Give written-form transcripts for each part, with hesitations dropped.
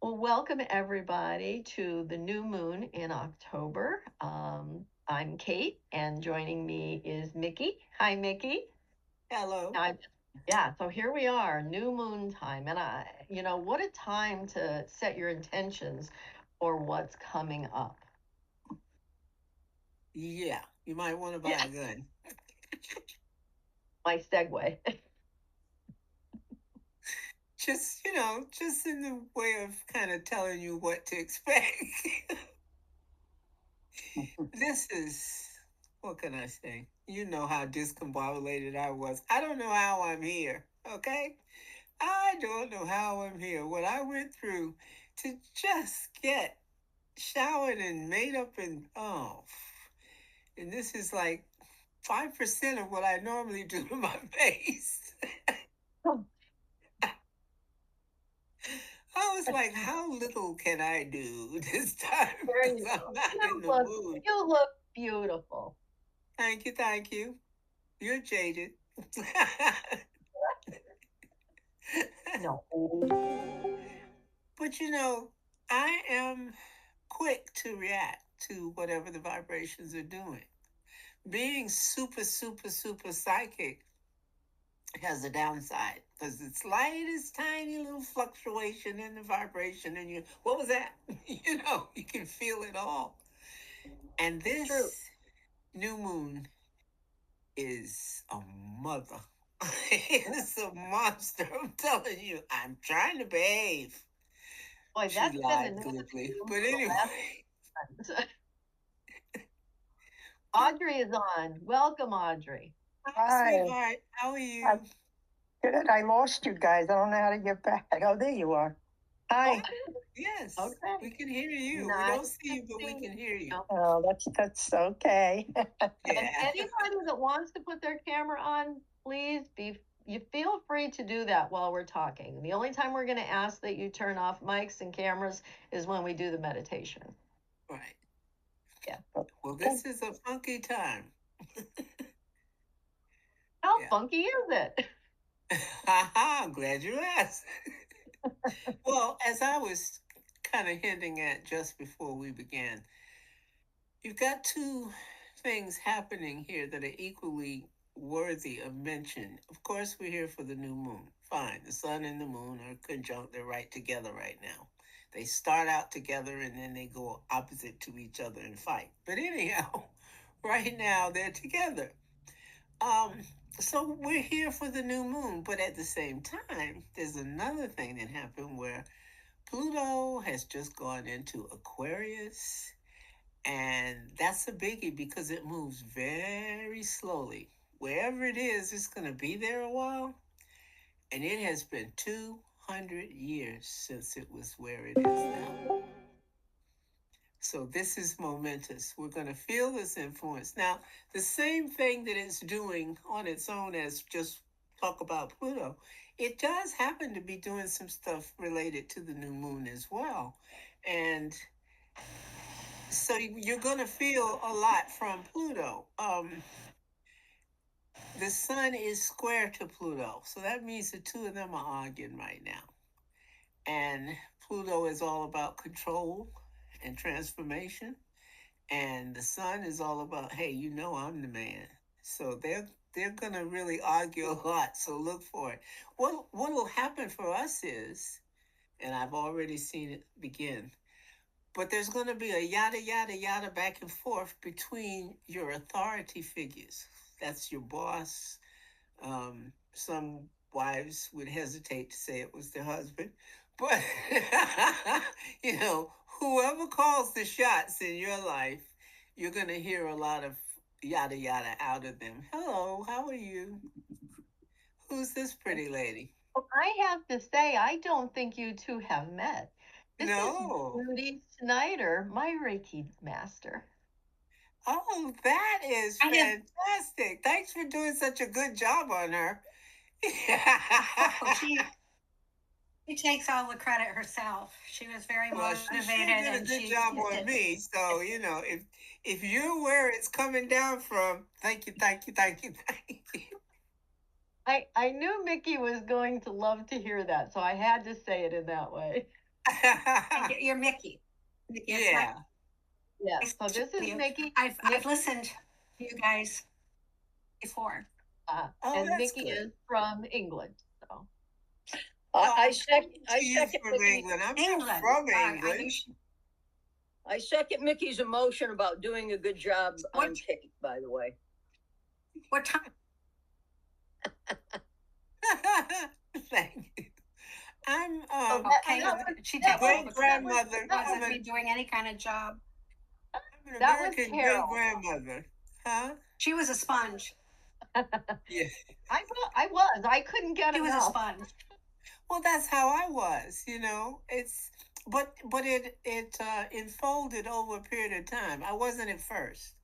Well, welcome everybody to the new moon in October. I'm Kate, and joining me is Mickey. Hi, Mickey. Hello. I, yeah, so here we are, new moon time, and what a time to set your intentions for what's coming up. Yeah, you might want to buy Yeah, a gun. my segue. Just in the way of kind of telling you what to expect. This is, what can I say? You know how discombobulated I was. I don't know how I'm here, okay? I don't know how I'm here. What I went through to just get showered and made up and this is like 5% of what I normally do to my face. I was like, how little can I do this time? There Because you I'm go. not in the Look, mood. you look beautiful. Thank you, thank you. You're jaded. No. But I am quick to react to whatever the vibrations are doing. Being super, super, super psychic has a downside because it's slightest tiny little fluctuation in the vibration, and what was that? You can feel it all. And True. this new moon is a mother. It's a monster. I'm telling you. I'm trying to behave. Boy, She that's been the lied name of glibly. the room But for the anyway, last time. Audrey is on. Welcome, Audrey. hi, Hi. sweetheart. How are I'm you? good. I lost you guys. I don't know how to get back. Oh, there you are. Oh, Hi. yes. We Okay. can hear you. We Nice don't see to you, but we see can hear you. you. Oh, that's okay. And Yeah. anybody that wants to put their camera on, please be you feel free to do that while we're talking. The only time we're going to ask that you turn off mics and cameras is when we do the meditation. Right. Yeah. Well, Okay. this is a funky time. How Yeah. funky is it? Haha, I'm glad you asked. Well, as I was kind of hinting at just before we began, you've got two things happening here that are equally worthy of mention. Of course, we're here for the new moon. Fine. The sun and the moon are conjunct, they're right together right now. They start out together and then they go opposite to each other and fight. But anyhow, right now they're together. Um, so we're here for the new moon, but at the same time, there's another thing that happened where Pluto has just gone into Aquarius, and that's a biggie because it moves very slowly. Wherever it is, it's going to be there a while, and it has been 200 years since it was where it is now. So this is momentous. We're going to feel this influence. Now, the same thing that it's doing on its own as just talk about Pluto, it does happen to be doing some stuff related to the new moon as well. And so you're going to feel a lot from Pluto. The sun is square to Pluto. So that means the two of them are arguing right now. And Pluto is all about control and transformation. And the sun is all about, hey, I'm the man. So they're gonna really argue a lot. So look for it. What will happen for us is, and I've already seen it begin, but there's gonna be a yada yada yada back and forth between your authority figures. That's your boss. Some wives would hesitate to say it was their husband, but you know, whoever calls the shots in your life, you're going to hear a lot of yada yada out of them. Hello, how are you? Who's this pretty lady? Well, I have to say, I don't think you two have met. This is No. Judy Snyder, my Reiki master. Oh, that is I have. fantastic. Thanks for doing such a good job on her. Oh, she takes all the credit herself. She was very Well, she motivated, sure did a and good she job just on did. me. So, if you're where it's coming down from, thank you, thank you, thank you, thank you. I knew Mickey was going to love to hear that, so I had to say it in that way. And you're Mickey. Mickey, it's Yeah. Yeah. nice So to this is meet you. Mickey. I've Mickey, listened to you guys before. Oh, and that's Mickey good. is from England. So Well, I I'm second, talking I to you second from Mickey's, England. I'm not England. from I knew England. she, I second Mickey's emotion about doing a good job on What? tape, by the way. what time? Thank you. I'm so that, Okay, that was she that takes all was the great credit. that was grandmother. that I'm was Wasn't me doing any kind of job. an that was American great Carol. grandmother. Huh? She was a sponge. Yeah. I couldn't get She was a enough. sponge. Well, that's how I was. It's but it unfolded over a period of time. I wasn't at first,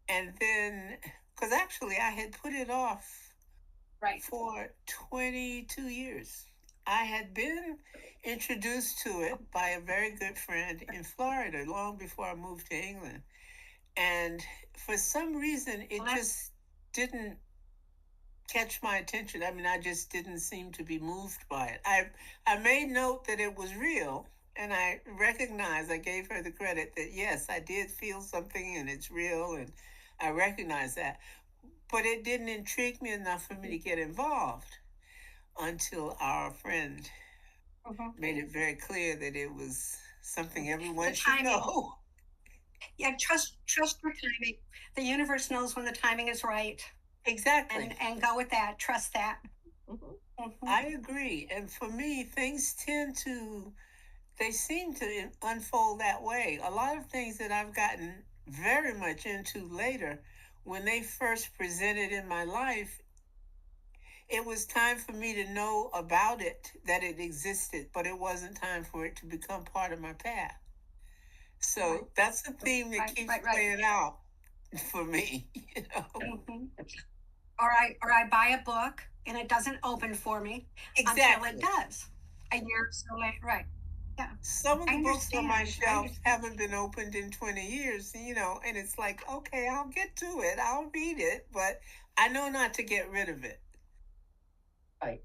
and then because actually I had put it off Right. for 22 years. I had been introduced to it by a very good friend in Florida long before I moved to England. And for some reason, it Well, that's just didn't catch my attention. I mean, I just didn't seem to be moved by it. I made note that it was real, and I recognized, I gave her the credit that yes, I did feel something and it's real, and I recognize that. But it didn't intrigue me enough for me to get involved until our friend mhm. made it very clear that it was something The everyone should timing. know. Yeah, trust your timing. The universe knows when the timing is right, Exactly. and go with that. Trust that. Mhm. I agree. And for me, they seem to unfold that way. A lot of things that I've gotten very much into later, when they first presented in my life, it was time for me to know about it, that it existed, but it wasn't time for it to become part of my path. Right, So that's a theme that keeps right. playing out for me, Mhm. Or I buy a book and it doesn't open for me until it Exactly. does. A year or so later. Right. Yeah. Some of I the books on my understand. I shelf understand. haven't been opened in 20 years, and it's like, okay, I'll get to it. I'll read it, but I know not to get rid of it. Right.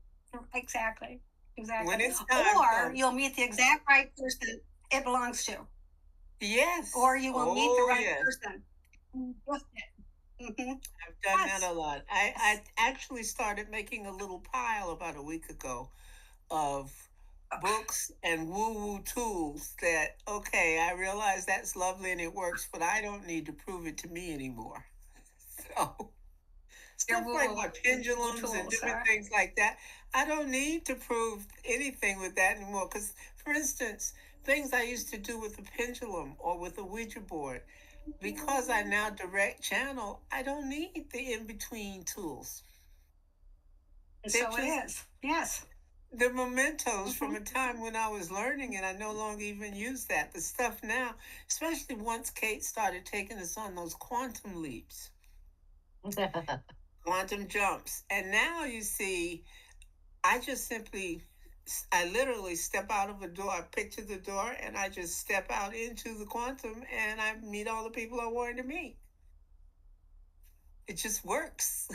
Exactly. When Exactly. it's time Or comes. you'll meet the exact right person it belongs to. Or Yes. you will meet the Oh, right yes. person. Just it. Hmm. I've done that a Yes. lot. I actually started making a little pile about a week ago of books and woo woo tools that, okay, I realize that's lovely and it works, but I don't need to prove it to me anymore. So, Your stuff woo like woo my pendulums and tools different are. things like that, I don't need to prove anything with that anymore. Because, for instance, things I used to do with a pendulum or with a Ouija board, because I now direct channel, I don't need the in between tools. And They're so it just is. Yes. the mementos from Hmm. a time when I was learning, and I no longer even use that. The stuff now, especially once Kate started taking us on those quantum leaps, quantum jumps. And now you see, I just simply, I literally step out of a door, I picture the door, and I just step out into the quantum and I meet all the people I wanted to meet. It just works.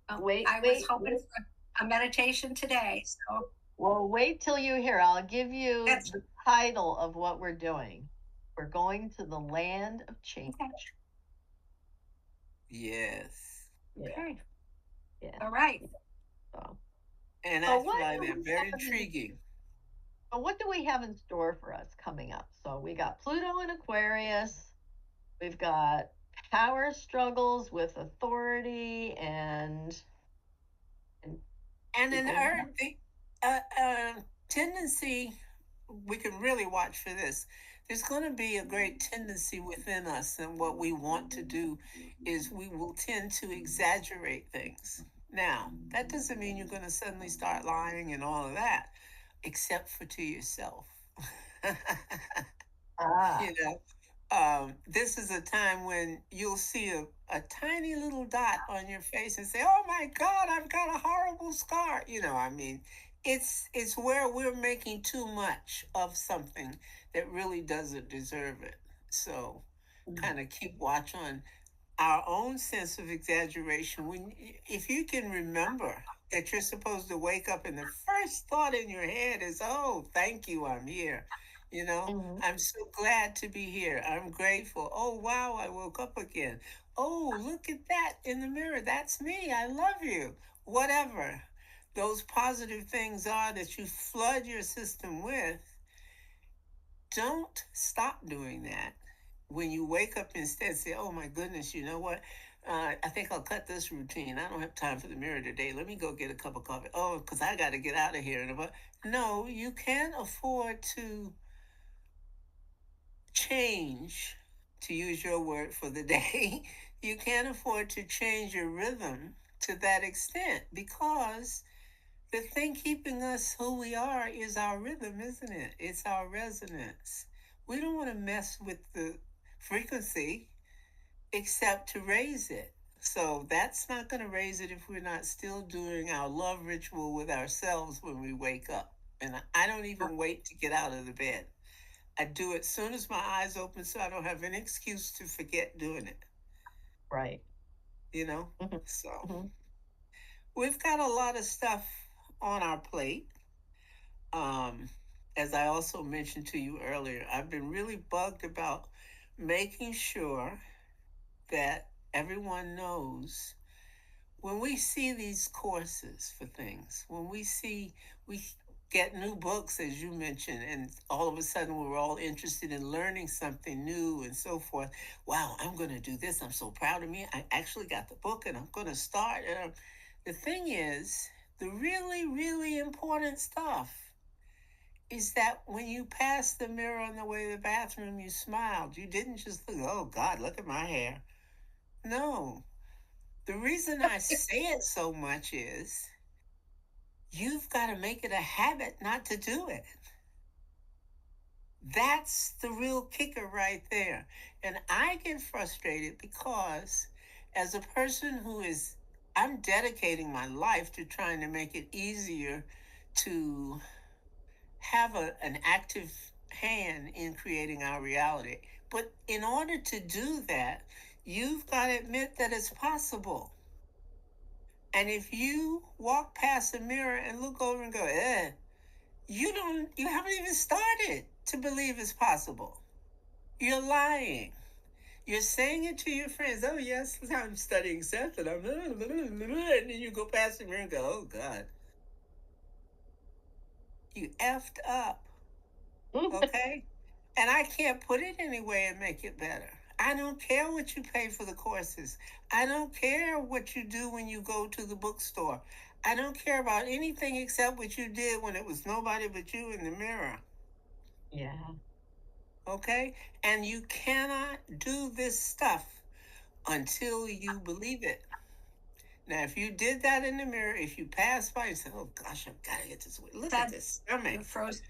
Well, Wait, I was wait, hoping for a meditation today. So well, wait till you hear. I'll give you that's the title of what we're doing. We're going to the land of change. okay. Yes. Yeah, Okay. yeah. All right. So, And so I what find do that we very have in intriguing. what do we have in store for us coming up? So we got Pluto in Aquarius. We've got power struggles with authority and And an people. earth, tendency, we can really watch for this. There's going to be a great tendency within us, and what we want to do is we will tend to exaggerate things. Now, that doesn't mean you're going to suddenly start lying and all of that, except for to yourself. Ah, you know, this is a time when you'll see a tiny little dot on your face and say, "Oh my God, I've got a horrible scar." I mean, it's where we're making too much of something that really doesn't deserve it. So, kind of keep watch on. our own sense of exaggeration. If you can remember that you're supposed to wake up and the first thought in your head is, "Oh, thank you, I'm here." Mhm. I'm so glad to be here. I'm grateful. Oh, wow, I woke up again. Oh, look at that in the mirror. That's me. I love you. Whatever those positive things are that you flood your system with, don't stop doing that. When you wake up, instead say, "Oh my goodness, you know what? I think I'll cut this routine. I don't have time for the mirror today. Let me go get a cup of coffee. Oh, because I got to get out of here." No, you can't afford to change, to use your word for the day. You can't afford to change your rhythm to that extent, because the thing keeping us who we are is our rhythm, isn't it? It's our resonance. We don't want to mess with the frequency except to raise it. So that's not going to raise it if we're not still doing our love ritual with ourselves when we wake up. And I don't even wait to get out of the bed. I do it soon as my eyes open, so I don't have any excuse to forget doing it, Right. you know? Mhm. So Mhm. we've got a lot of stuff on our plate. Um, as I also mentioned to you earlier, I've been really bugged about making sure that everyone knows when we see these courses for things, when we get new books, as you mentioned, and all of a sudden we're all interested in learning something new and so forth. Wow, I'm going to do this. I'm so proud of me. I actually got the book and I'm going to start. The thing is, the really, really important stuff is that when you passed the mirror on the way to the bathroom, you smiled. You didn't just think, "Oh God, look at my hair." No. The reason I say it so much is you've got to make it a habit not to do it. That's the real kicker right there. And I get frustrated because, as a person I'm dedicating my life to trying to make it easier to have an active hand in creating our reality. But in order to do that, you've got to admit that it's possible. And if you walk past a mirror and look over and go, you haven't even started to believe it's possible. You're lying. You're saying it to your friends. "Oh, yes, I'm studying something." And then you go past the mirror and go, "Oh, God, you effed up." Okay? And I can't put it anyway and make it better. I don't care what you pay for the courses. I don't care what you do when you go to the bookstore. I don't care about anything except what you did when it was nobody but you in the mirror. Yeah. Okay? And you cannot do this stuff until you believe it. Now, if you did that in the mirror, if you passed by and said, "Oh gosh, I've got to get this way. Look at That this stomach." you're frozen.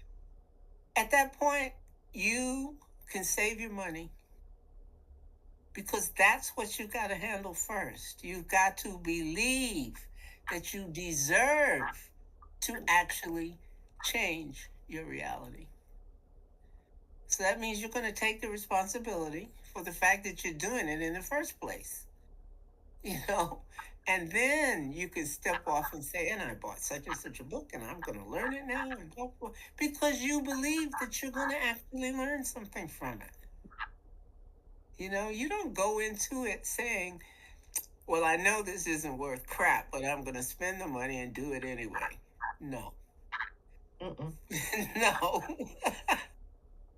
At that point, you can save your money, because that's what you got to handle first. You've got to believe that you deserve to actually change your reality. So that means you're going to take the responsibility for the fact that you're doing it in the first place, you know? And then you can step off and say, "And I bought such and such a book and I'm going to learn it now." And blah, blah, because you believe that you're going to actually learn something from it. You don't go into it saying, "Well, I know this isn't worth crap, but I'm going to spend the money and do it anyway." No. Mm-mm. No.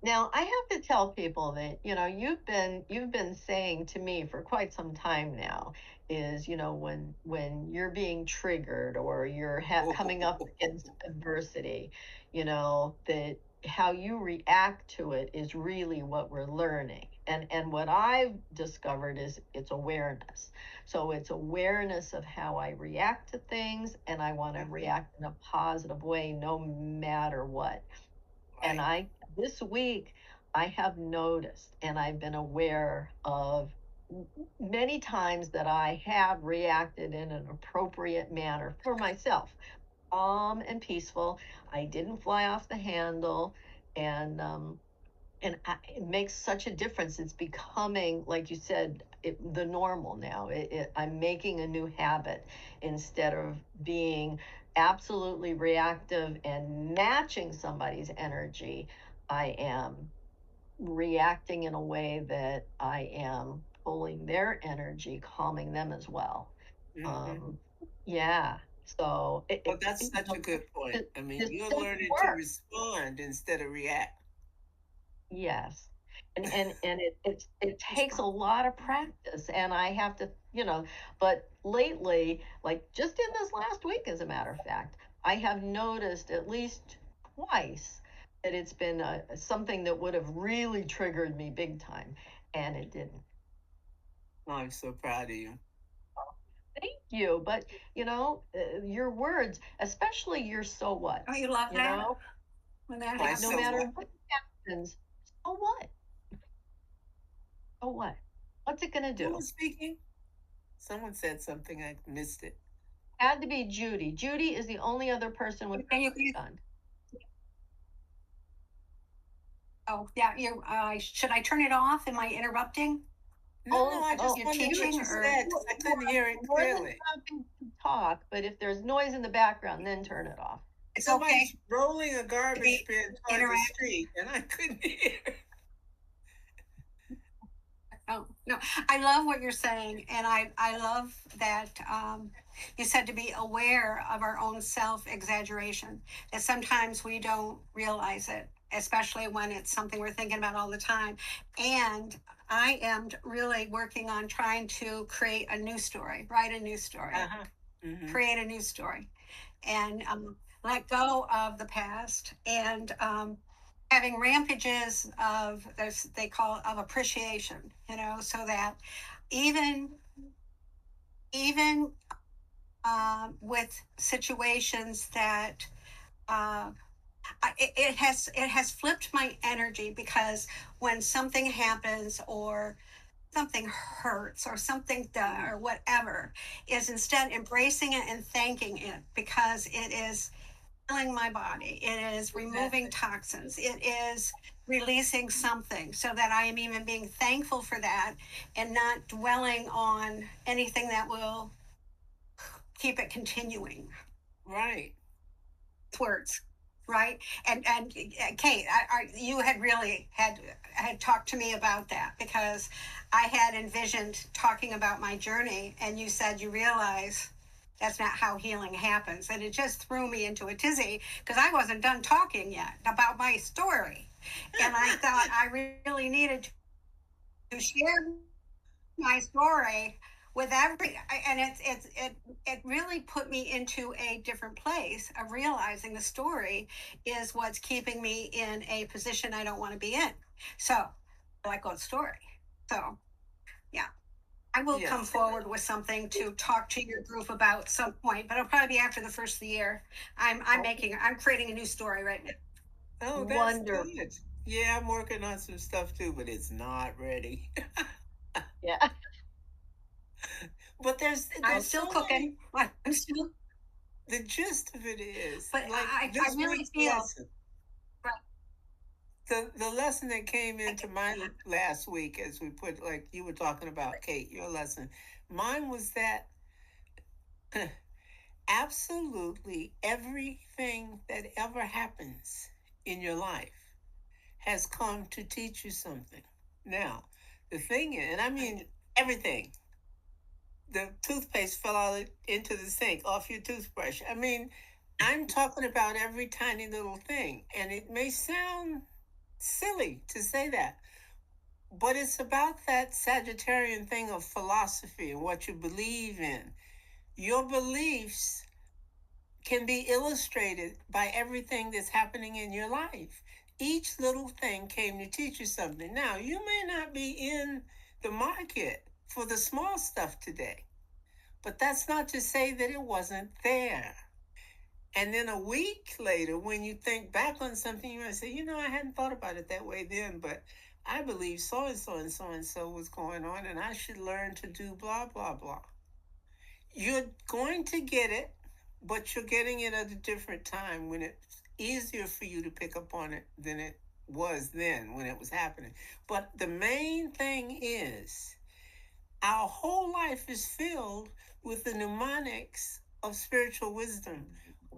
Now, I have to tell people that, you've been saying to me for quite some time now is, when you're being triggered or you're coming up against adversity, that how you react to it is really what we're learning. And what I've discovered is it's awareness. So it's awareness of how I react to things, and I want to react in a positive way no matter what. And Right. this week, I have noticed and I've been aware of many times that I have reacted in an appropriate manner for myself, calm and peaceful. I didn't fly off the handle, and it makes such a difference. It's becoming, like you said, the normal now. I'm making a new habit instead of being absolutely reactive and matching somebody's energy. I am reacting in a way that I am pulling their energy, calming them as well. Hmm. Um, yeah. So Well, that's such a good point. the, I mean, the you're simple learning to work. respond instead of react. Yes. And it takes a lot of practice, and I have to, but lately, like just in this last week, as a matter of fact, I have noticed at least twice that it's been something that would have really triggered me big time, and it didn't. I'm so proud of you. Thank you. But your words, especially your "so what," Oh, you love you that know, when that Why, no so happens? matter what? what happens, so what? So what? What's it gonna Who do? was speaking? Someone said something, I missed it. Had to be Judy. Judy is the only other person with Can you? her on. Oh, yeah. You. Should I turn it off? Am I interrupting? No, no, Oh, I just oh, You're wondered what teaching, you or said because I you couldn't hear are it more than clearly. happy to talk, but if there's noise in the background, then turn it off. it's okay Somebody's rolling a to garbage be bin toward the interactive? street, and I couldn't hear. Oh no, I love what you're saying, and I love that you said to be aware of our own self exaggeration. That sometimes we don't realize it, especially when it's something we're thinking about all the time. And I am really working on trying to create a new story, write a new story, Uh-huh. Mm-hmm. create a new story, and let go of the past, and having rampages of there's they call of appreciation, so that even even with situations that it has flipped my energy, because when something happens, or something hurts, or something or whatever, is instead embracing it and thanking it, because it is healing my body. It is removing Exactly. toxins. It is releasing something, so that I am even being thankful for that, and not dwelling on anything that will keep it continuing. Right. Words, right? And Kate, you had really had talked to me about that, because I had envisioned talking about my journey, and you said you realize that's not how healing happens, and it just threw me into a tizzy, because I wasn't done talking yet about my story, and I thought I really needed to share my story with and it really put me into a different place of realizing the story is what's keeping me in a position I don't want to be in. So I like God's story. So yeah, I will come Yes. forward with something to talk to your group about some point, but it'll probably be after the first of the year. I'm creating a new story right now. Oh, that's Wonderful. good. Yeah, I'm working on some stuff too, but it's not ready. Yeah. But there's I'm there's still so many. cooking. I'm still, The gist of it is but like I this really week's feel lesson. right. The lesson that came I, into my last week, as we put, like you were talking about, Kate, your lesson. Mine was that absolutely everything that ever happens in your life has come to teach you something. Now, the thing is, and I mean everything. The toothpaste fell out into the sink off your toothbrush. I mean, I'm talking about every tiny little thing, and it may sound silly to say that, but it's about that Sagittarian thing of philosophy and what you believe in. Your beliefs can be illustrated by everything that's happening in your life. Each little thing came to teach you something. Now, you may not be in the market for the small stuff today, but that's not to say that it wasn't there. And then a week later, when you think back on something, you might say, I hadn't thought about it that way then, but I believe so and so and so and so was going on, and I should learn to do blah, blah, blah. You're going to get it, but you're getting it at a different time when it's easier for you to pick up on it than it was then when it was happening. But the main thing is our whole life is filled with the mnemonics of spiritual wisdom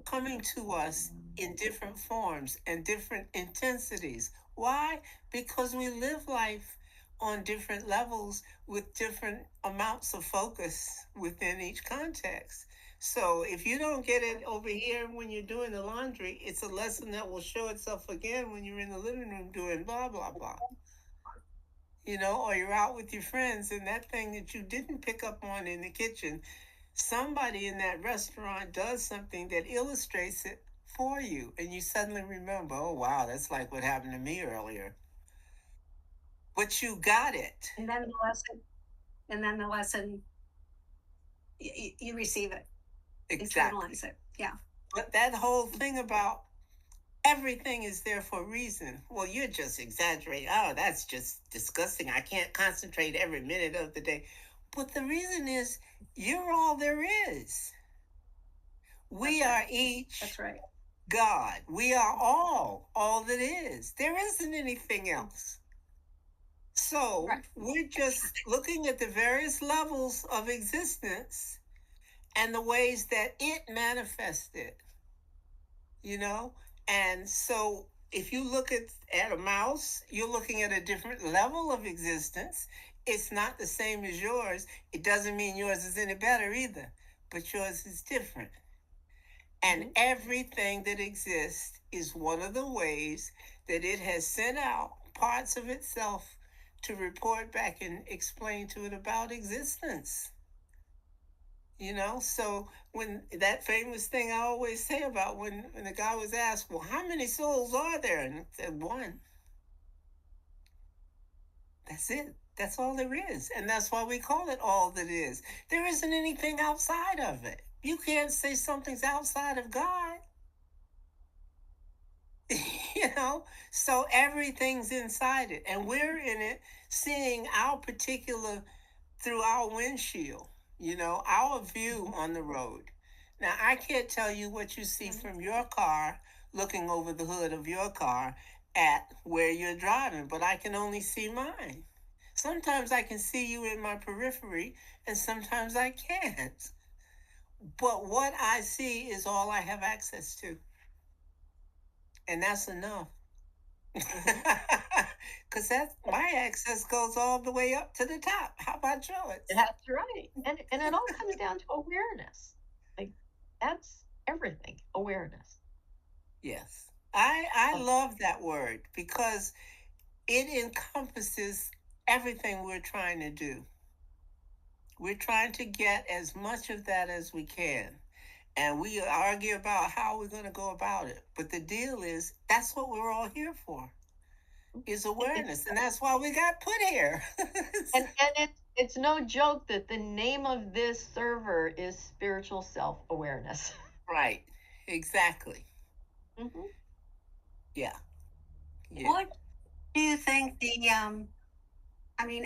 coming to us in different forms and different intensities. Why? Because we live life on different levels with different amounts of focus within each context. So if you don't get it over here when you're doing the laundry, it's a lesson that will show itself again when you're in the living room doing blah, blah, blah. Or you're out with your friends and that thing that you didn't pick up on in the kitchen, somebody in that restaurant does something that illustrates it for you. And you suddenly remember, oh, wow, that's like what happened to me earlier. But you got it. And then the lesson, you receive it, Exactly. internalize it. Yeah. But that whole thing about everything is there for a reason. Well, you're just exaggerating. Oh, that's just disgusting. I can't concentrate every minute of the day. But the reason is you're all there is. We That's are right. each That's right. God. We are all that is. There isn't anything else. So Right. we're just looking at the various levels of existence and the ways that it manifested, you know? And so if you look at a mouse, you're looking at a different level of existence. It's not the same as yours. It doesn't mean yours is any better either, but yours is different. And everything that exists is one of the ways that it has sent out parts of itself to report back and explain to it about existence. So when that famous thing I always say about when the guy was asked, well, how many souls are there? And it said one. That's it. That's all there is. And that's why we call it all that is. There isn't anything outside of it. You can't say something's outside of God. So everything's inside it, and we're in it, seeing our particular through our windshield, our view on the road. Now, I can't tell you what you see from your car looking over the hood of your car at where you're driving, but I can only see mine. Sometimes I can see you in my periphery, and sometimes I can't. But what I see is all I have access to, and that's enough. Because my access goes all the way up to the top. How about yours? That's right. And it all comes down to awareness. Like that's everything. Awareness. Yes. I love that word because it encompasses everything we're trying to do. We're trying to get as much of that as we can. And we argue about how we're going to go about it. But the deal is that's what we're all here for. Is awareness, and that's why we got put here. And it's no joke that the name of this server is spiritual self-awareness. Right, exactly. Mm-hmm. Yeah. What do you think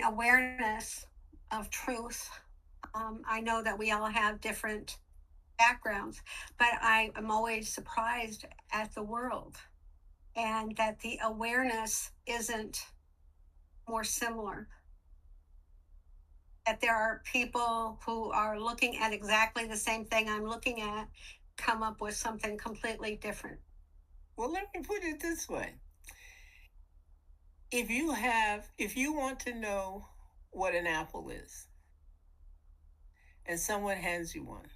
awareness of truth? I know that we all have different backgrounds, but I am always surprised at the world and that the awareness isn't more similar. That there are people who are looking at exactly the same thing I'm looking at, come up with something completely different. Well, let me put it this way. If you want to know what an apple is, and someone hands you one,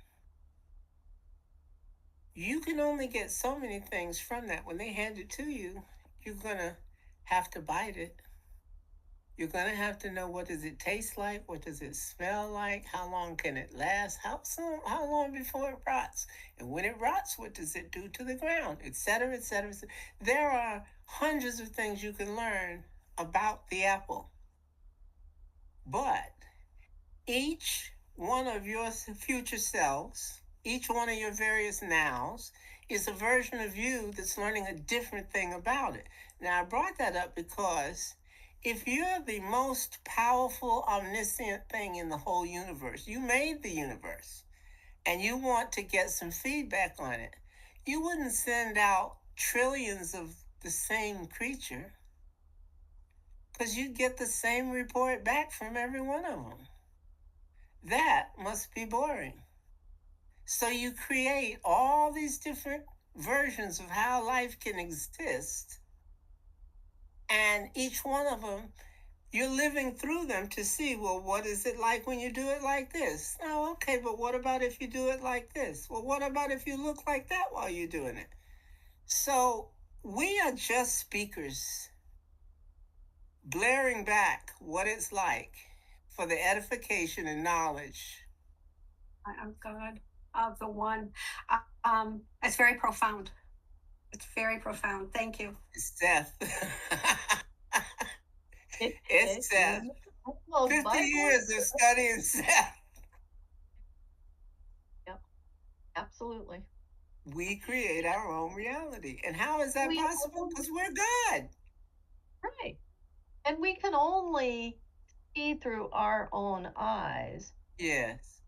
you can only get so many things from that. When they hand it to you, you're going to have to bite it. You're going to have to know, what does it taste like? What does it smell like? How long can it last? How long before it rots? And when it rots, what does it do to the ground? Et cetera, et cetera, et cetera. There are hundreds of things you can learn about the apple. But each one of your future selves, each one of your various nows, is a version of you that's learning a different thing about it. Now, I brought that up because if you're the most powerful, omniscient thing in the whole universe, you made the universe, and you want to get some feedback on it, you wouldn't send out trillions of the same creature because you get the same report back from every one of them. That must be boring. So you create all these different versions of how life can exist, and each one of them, you're living through them to see, well, what is it like when you do it like this? Oh, okay, but what about if you do it like this? Well, what about if you look like that while you're doing it? So we are just speakers blaring back what it's like for the edification and knowledge. Of God, of the one. It's very profound. It's very profound. Thank you. It's death. It It's is death. almost 50 Bible. years of studying death. Yep, absolutely. We create our own reality. And how is that We possible? own, Because we're God. right. And we can only see through our own eyes Yes.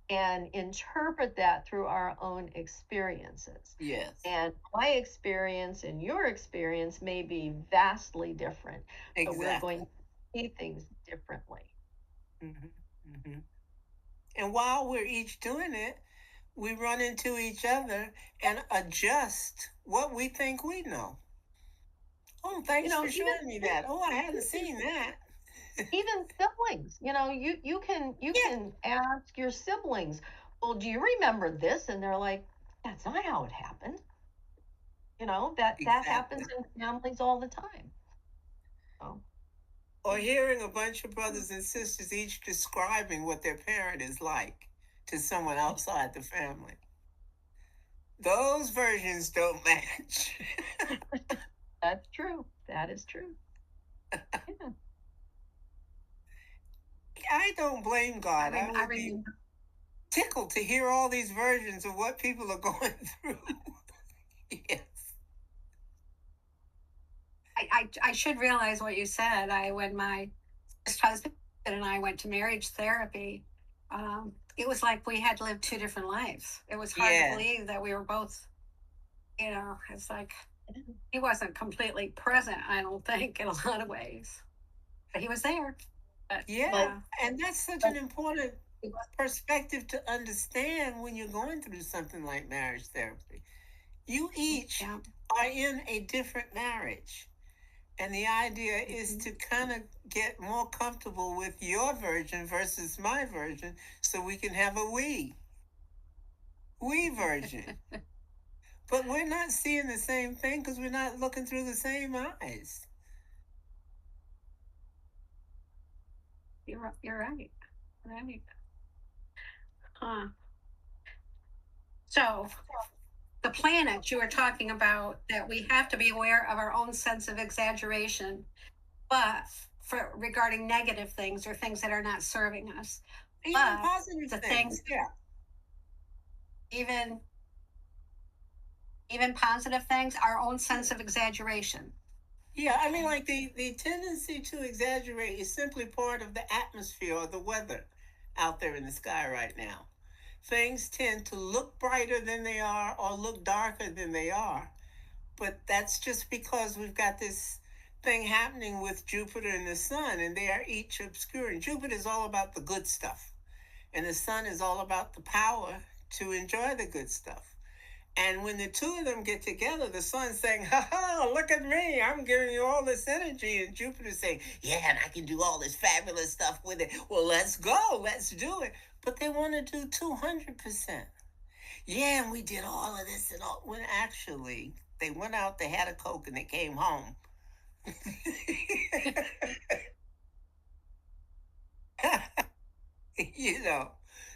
and interpret that through our own experiences. Yes. And my experience and your experience may be vastly different. So we're going Exactly. to see things differently. Hmm. And while we're each doing it, we run into each other and adjust what we think we know. Oh, thanks for Even showing me that. Oh, I hadn't seen that. even siblings, you Yeah, can ask your siblings, well, do you remember this? And they're like, that's not how it happened. That happens exactly. in families all the time. So, Or hearing a bunch of brothers and sisters each describing what their parent is like to someone outside the family. Those versions don't match. that's true. That is true. Yeah. I don't blame God. I I would be remember. tickled to hear all these versions of what people are going through. Yes. I should realize what you said. When my first husband and I went to marriage therapy, it was like we had lived two different lives. It was hard to Yeah. believe that we were both, it's like he wasn't completely present, I don't think, in a lot of ways. But he was there. But Yeah. But, yeah. And that's such but an important perspective to understand when you're going through something like marriage therapy. You each Yeah. are in a different marriage. And the idea is Mhm. to kind of get more comfortable with your version versus my version so we can have a we version. But we're not seeing the same thing because we're not looking through the same eyes. You're right. Right. Huh. So the planet you were talking about, that we have to be aware of our own sense of exaggeration, but for regarding negative things or things that are not serving us. Even But positive the things, things, yeah. even positive things, our own sense of exaggeration. Yeah, I mean, Okay. like the tendency to exaggerate is simply part of the atmosphere or the weather out there in the sky right now. Things tend to look brighter than they are or look darker than they are. But that's just because we've got this thing happening with Jupiter and the sun, and they are each obscuring. Jupiter is all about the good stuff, and the sun is all about the power to enjoy the good stuff. And when the two of them get together, the sun's saying, ha ha, look at me, I'm giving you all this energy. And Jupiter's saying, yeah, and I can do all this fabulous stuff with it. Well, let's go, let's do it. But they want to do 200%. Yeah, and we did all of this and all. When actually, they went out, they had a Coke, and they came home. you know.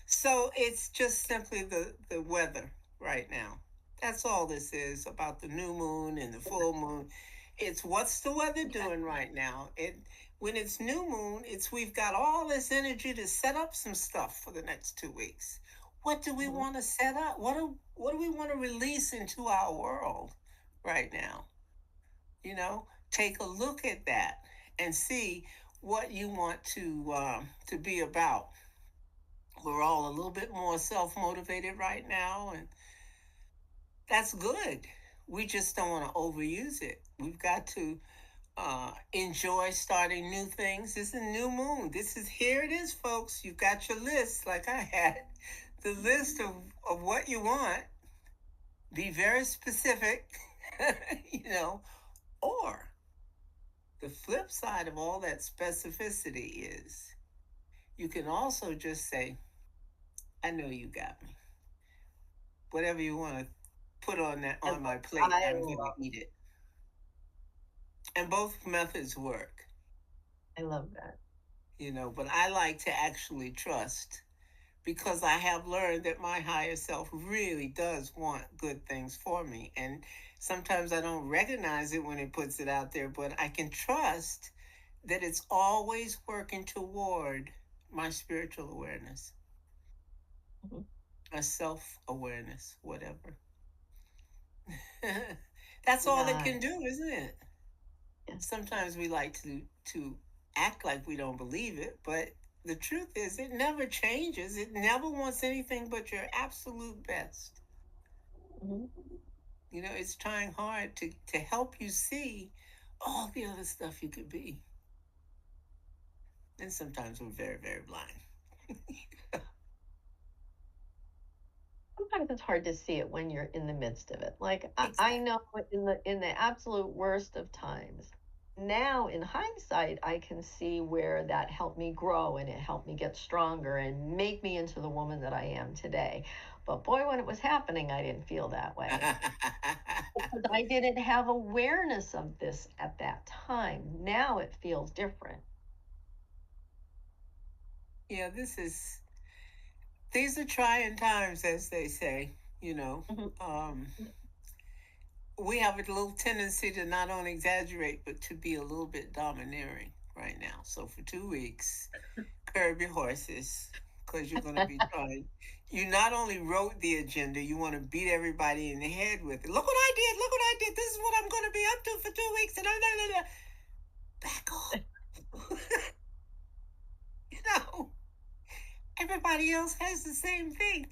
So it's just simply the weather right now. That's all this is about the new moon and the full moon. It's what's the weather Yeah. doing right now? It when it's new moon, it's we've got all this energy to set up some stuff for the next 2 weeks. What do we mhm. want to set up? What do we want to release into our world right now? Take a look at that and see what you want to be about. We're all a little bit more self motivated right now, and that's good. We just don't want to overuse it. We've got to enjoy starting new things. This is new moon. This is here it is, folks. You've got your list, like I had the list of what you want. Be very specific, you know. Or the flip side of all that specificity is you can also just say, "I know you got me. Whatever you want to put on that And on my plate, I I'm going love, to eat it." And both methods work, I love that. but I like to actually trust because I have learned that my higher self really does want good things for me. And sometimes I don't recognize it when it puts it out there, but I can trust that it's always working toward my spiritual awareness, Mhm. a self awareness, whatever. That's all it can Nice. do, isn't it? Yeah. Sometimes we like to act like we don't believe it, but the truth is it never changes. It never wants anything but your absolute best. Mhm. It's trying hard to help you see all the other stuff you could be. And sometimes we're very, very blind. Sometimes it's hard to see it when you're in the midst of it. Like I Exactly. know in the absolute worst of times. Now in hindsight, I can see where that helped me grow and it helped me get stronger and make me into the woman that I am today. But boy, when it was happening, I didn't feel that way because I didn't have awareness of this at that time. Now it feels different. Yeah, these are trying times, as they say, you know. Mhm. Um, we have a little tendency to not only exaggerate, but to be a little bit domineering right now. So for 2 weeks, curb your horses because you're going to be trying. You not only wrote the agenda, you want to beat everybody in the head with it. Look what I did. Look what I did. This is what I'm going to be up to for 2 weeks. And back off. you know, everybody else has the same thing.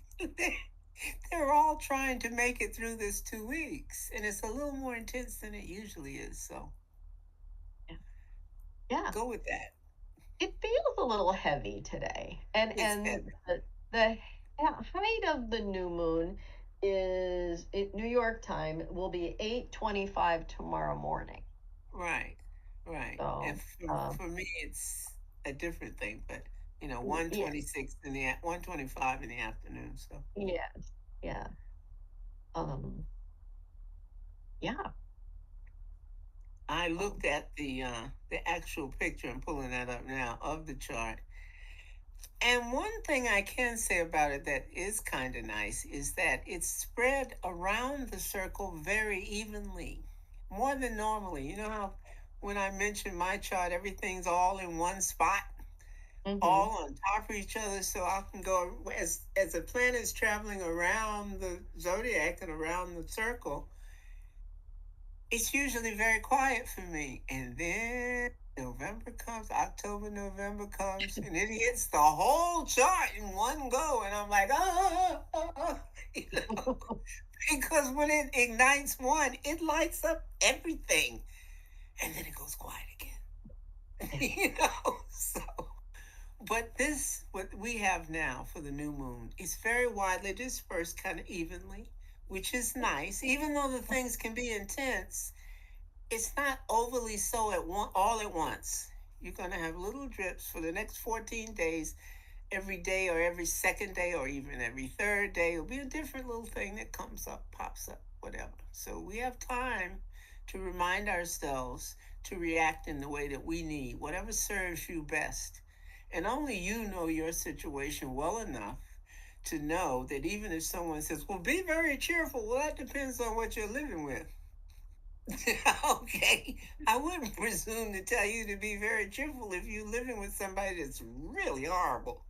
They're all trying to make it through this 2 weeks. And it's a little more intense than it usually is. So Yeah. Yeah. go with that. It feels a little heavy today. And It's and heavy. the height of the new moon is New York time will be 8:25 tomorrow morning. Right, right. And So, for me, it's a different thing. But yeah, 1:26 1:25 in the afternoon. So yes, yeah, um, yeah, I um, looked at the actual picture. I'm pulling that up now of the chart. And one thing I can say about it that is kind of nice is that it's spread around the circle very evenly, more than normally. You know how when I mentioned my chart, everything's all in one spot, hmm all on top of each other, so I can go as the planet's traveling around the zodiac and around the circle. It's usually very quiet for me, and then November comes, October, November comes, and it hits the whole chart in one go, and I'm like, you know, because when it ignites one, it lights up everything, and then it goes quiet again, yeah, So. But this, what we have now for the new moon, is very widely dispersed kind of evenly, which is nice. Even though the things can be intense, it's not overly so all at once. You're going to have little drips for the next 14 days, every day or every second day or even every third day. It'll be a different little thing that comes up, pops up, whatever. So we have time to remind ourselves to react in the way that we need, whatever serves you best. And only you know your situation well enough to know that even if someone says, well, be very cheerful, well, that depends on what you're living with. Okay, I wouldn't presume to tell you to be very cheerful if you're living with somebody that's really horrible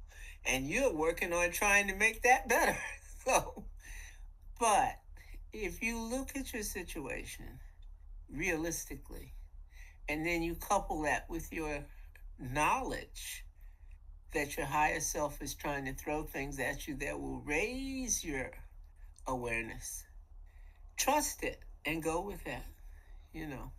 and you're working on trying to make that better. So, but if you look at your situation realistically and then you couple that with your knowledge that your higher self is trying to throw things at you that will raise your awareness, trust it. and go with that, you know.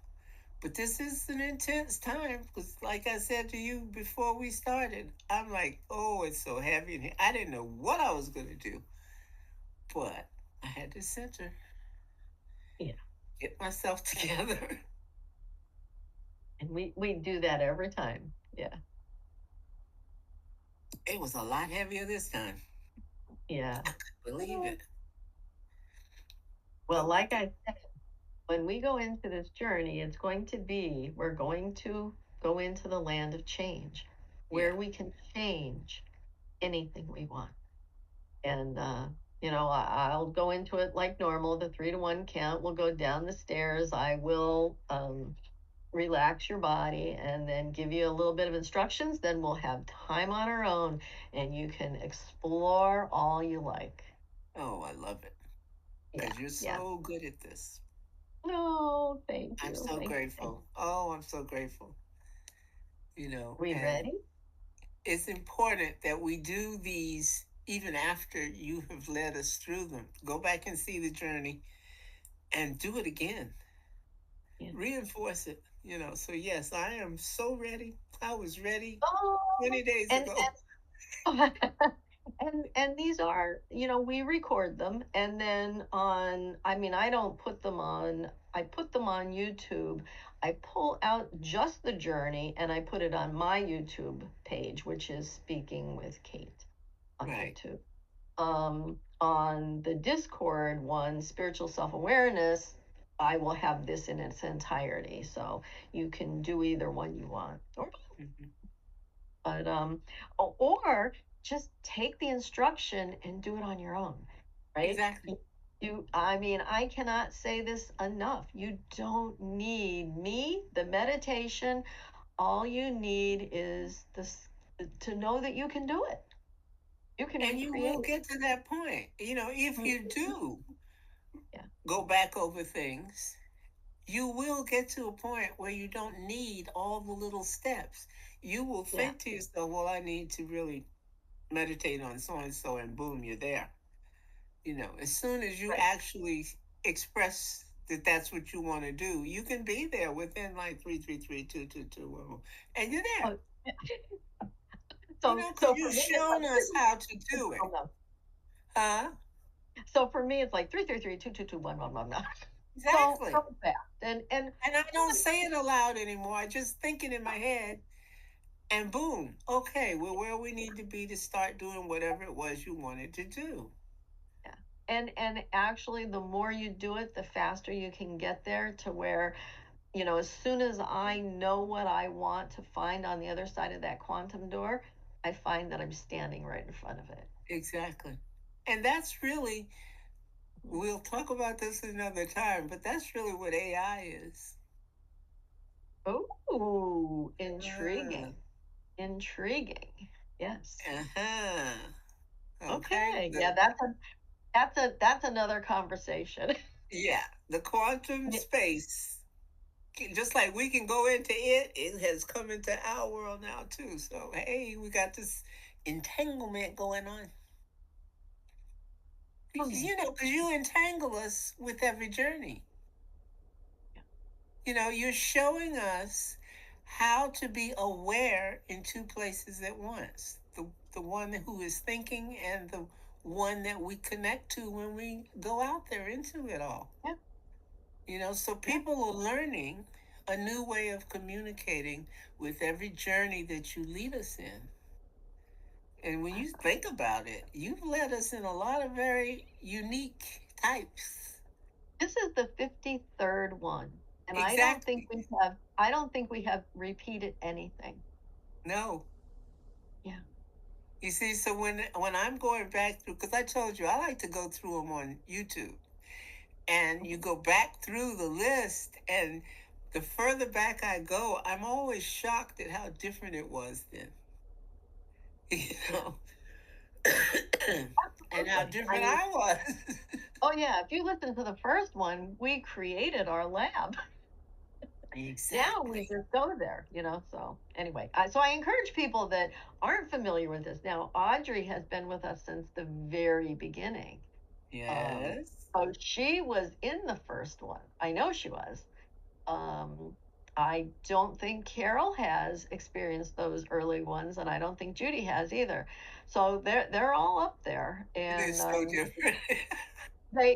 But this is an intense time because, like I said to you before we started, I'm like, oh, it's so heavy in here. I didn't know what I was going to do, but I had to center, Yeah. get myself together. And we do that every time. Yeah. It was a lot heavier this time. Yeah. I couldn't believe Well, it. well, But we like did. I said, when we go into this journey, it's going to be, we're going to go into the land of change Yeah, where we can change anything we want. And, I'll go into it like normal. The 3 to 1 count will go down the stairs. I will relax your body and then give you a little bit of instructions. Then we'll have time on our own and you can explore all you like. oh, I love it Yeah. because you're Yeah. so good at this. No, thank I'm you. so Thank you. Thank you. grateful. Oh, I'm so grateful. We And ready? it's important that we do these even after you have led us through them. Go back and see the journey and do it again. Yeah. Reinforce it, So, yes, I am so ready. I was ready Oh, 20 days and ago. and these are, we record them and then I mean, I don't put them on, I put them on YouTube. I pull out just the journey and I put it on my YouTube page, which is Speaking with Kate on Right. YouTube. On the Discord one, Spiritual Self-Awareness, I will have this in its entirety. So you can do either one you want. Hmm. But or just take the instruction and do it on your own, right? Exactly. I mean, I cannot say this enough. You don't need me, the meditation. All you need is this, to know that you can do it. You can And you recreate will get to that point. If it. you do Yeah, go back over things, you will get to a point where you don't need all the little steps. You will yeah, think to yourself, well, I need to really meditate on so and so, and boom, you're there. As soon as you right. actually express that that's what you want to do, you can be there within like 333 222 and you're there. Oh, Because so for you've me, it's shown like us how to do it. oh, no. Huh? So for me, it's like 333 222 1111. So Exactly. fast, and And I don't say it aloud anymore. I just think it in my head, and boom, okay, we're where we need to be to start doing whatever it was you wanted to do. yeah. And actually, the more you do it, the faster you can get there to where, as soon as I know what I want to find on the other side of that quantum door, I find that I'm standing right in front of it. Exactly. And that's really, we'll talk about this another time, but that's really what AI is. Oh, Uh, intriguing. Intriguing. Yes. uh-huh. Okay. Okay. Yeah, that's another conversation. Yeah, the quantum Yeah. space, just like we can go into it, it has come into our world now too. So, hey, we got this entanglement going on. Oh, Because, yeah. because you entangle us with every journey. You're showing us how to be aware in two places at once. The one who is thinking and the one that we connect to when we go out there into it all. Yeah. So Yeah. people are learning a new way of communicating with every journey that you lead us in. And when you think about it, you've led us in a lot of very unique types. This is the 53rd one, and Exactly. I don't think we have repeated anything. No. Yeah. You see, so when I'm going back through, because I told you I like to go through them on YouTube, and you go back through the list, and the further back I go, I'm always shocked at how different it was then. You know, and how Absolutely. I different mean, I was. oh yeah, if you listen to the first one, we created our lab. Now we Exactly. just go there, So anyway, so I encourage people that aren't familiar with this. Now, Audrey has been with us since the very beginning, Um, Yes. so she was in the first one. I know she was. Um, I don't think Carol has experienced those early ones, and I don't think Judy has either. So they're all up there, They're and so different.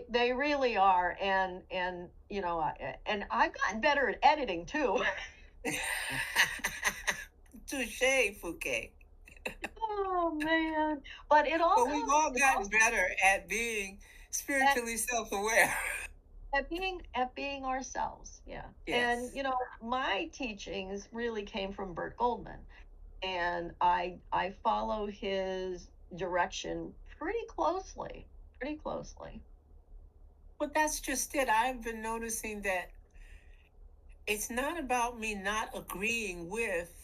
they really are. And and I've gotten better at editing too. Touche, Fouquet. Oh man! But it all But we've comes. all It gotten all better at being at, spiritually self-aware. at being ourselves. Yeah. And Yes. my teachings really came from Bert Goldman, and I follow his direction pretty closely. Pretty closely. Well, that's just it. I've been noticing that it's not about me not agreeing with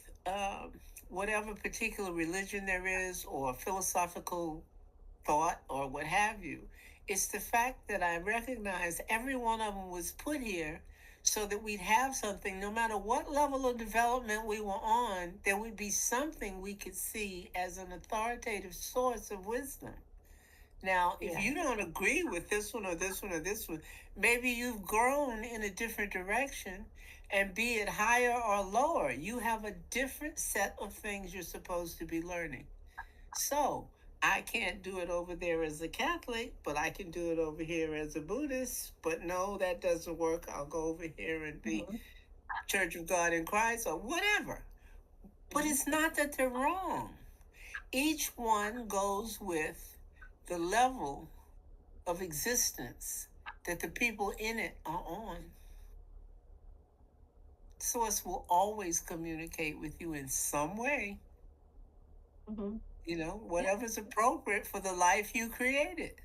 whatever particular religion there is or philosophical thought or what have you. It's the fact that I recognize every one of them was put here so that we'd have something, no matter what level of development we were on, there would be something we could see as an authoritative source of wisdom. Now, if Yeah. you don't agree with this one or this one or this one, maybe you've grown in a different direction, and be it higher or lower, you have a different set of things you're supposed to be learning. So, I can't do it over there as a Catholic, but I can do it over here as a Buddhist. But no, that doesn't work. I'll go over here and be Hmm. Church of God in Christ or whatever. But Hmm. it's not that they're wrong. Each one goes with the level of existence that the people in it are on. Source will always communicate with you in some way, Hmm. Yeah. whatever's appropriate for the life you created.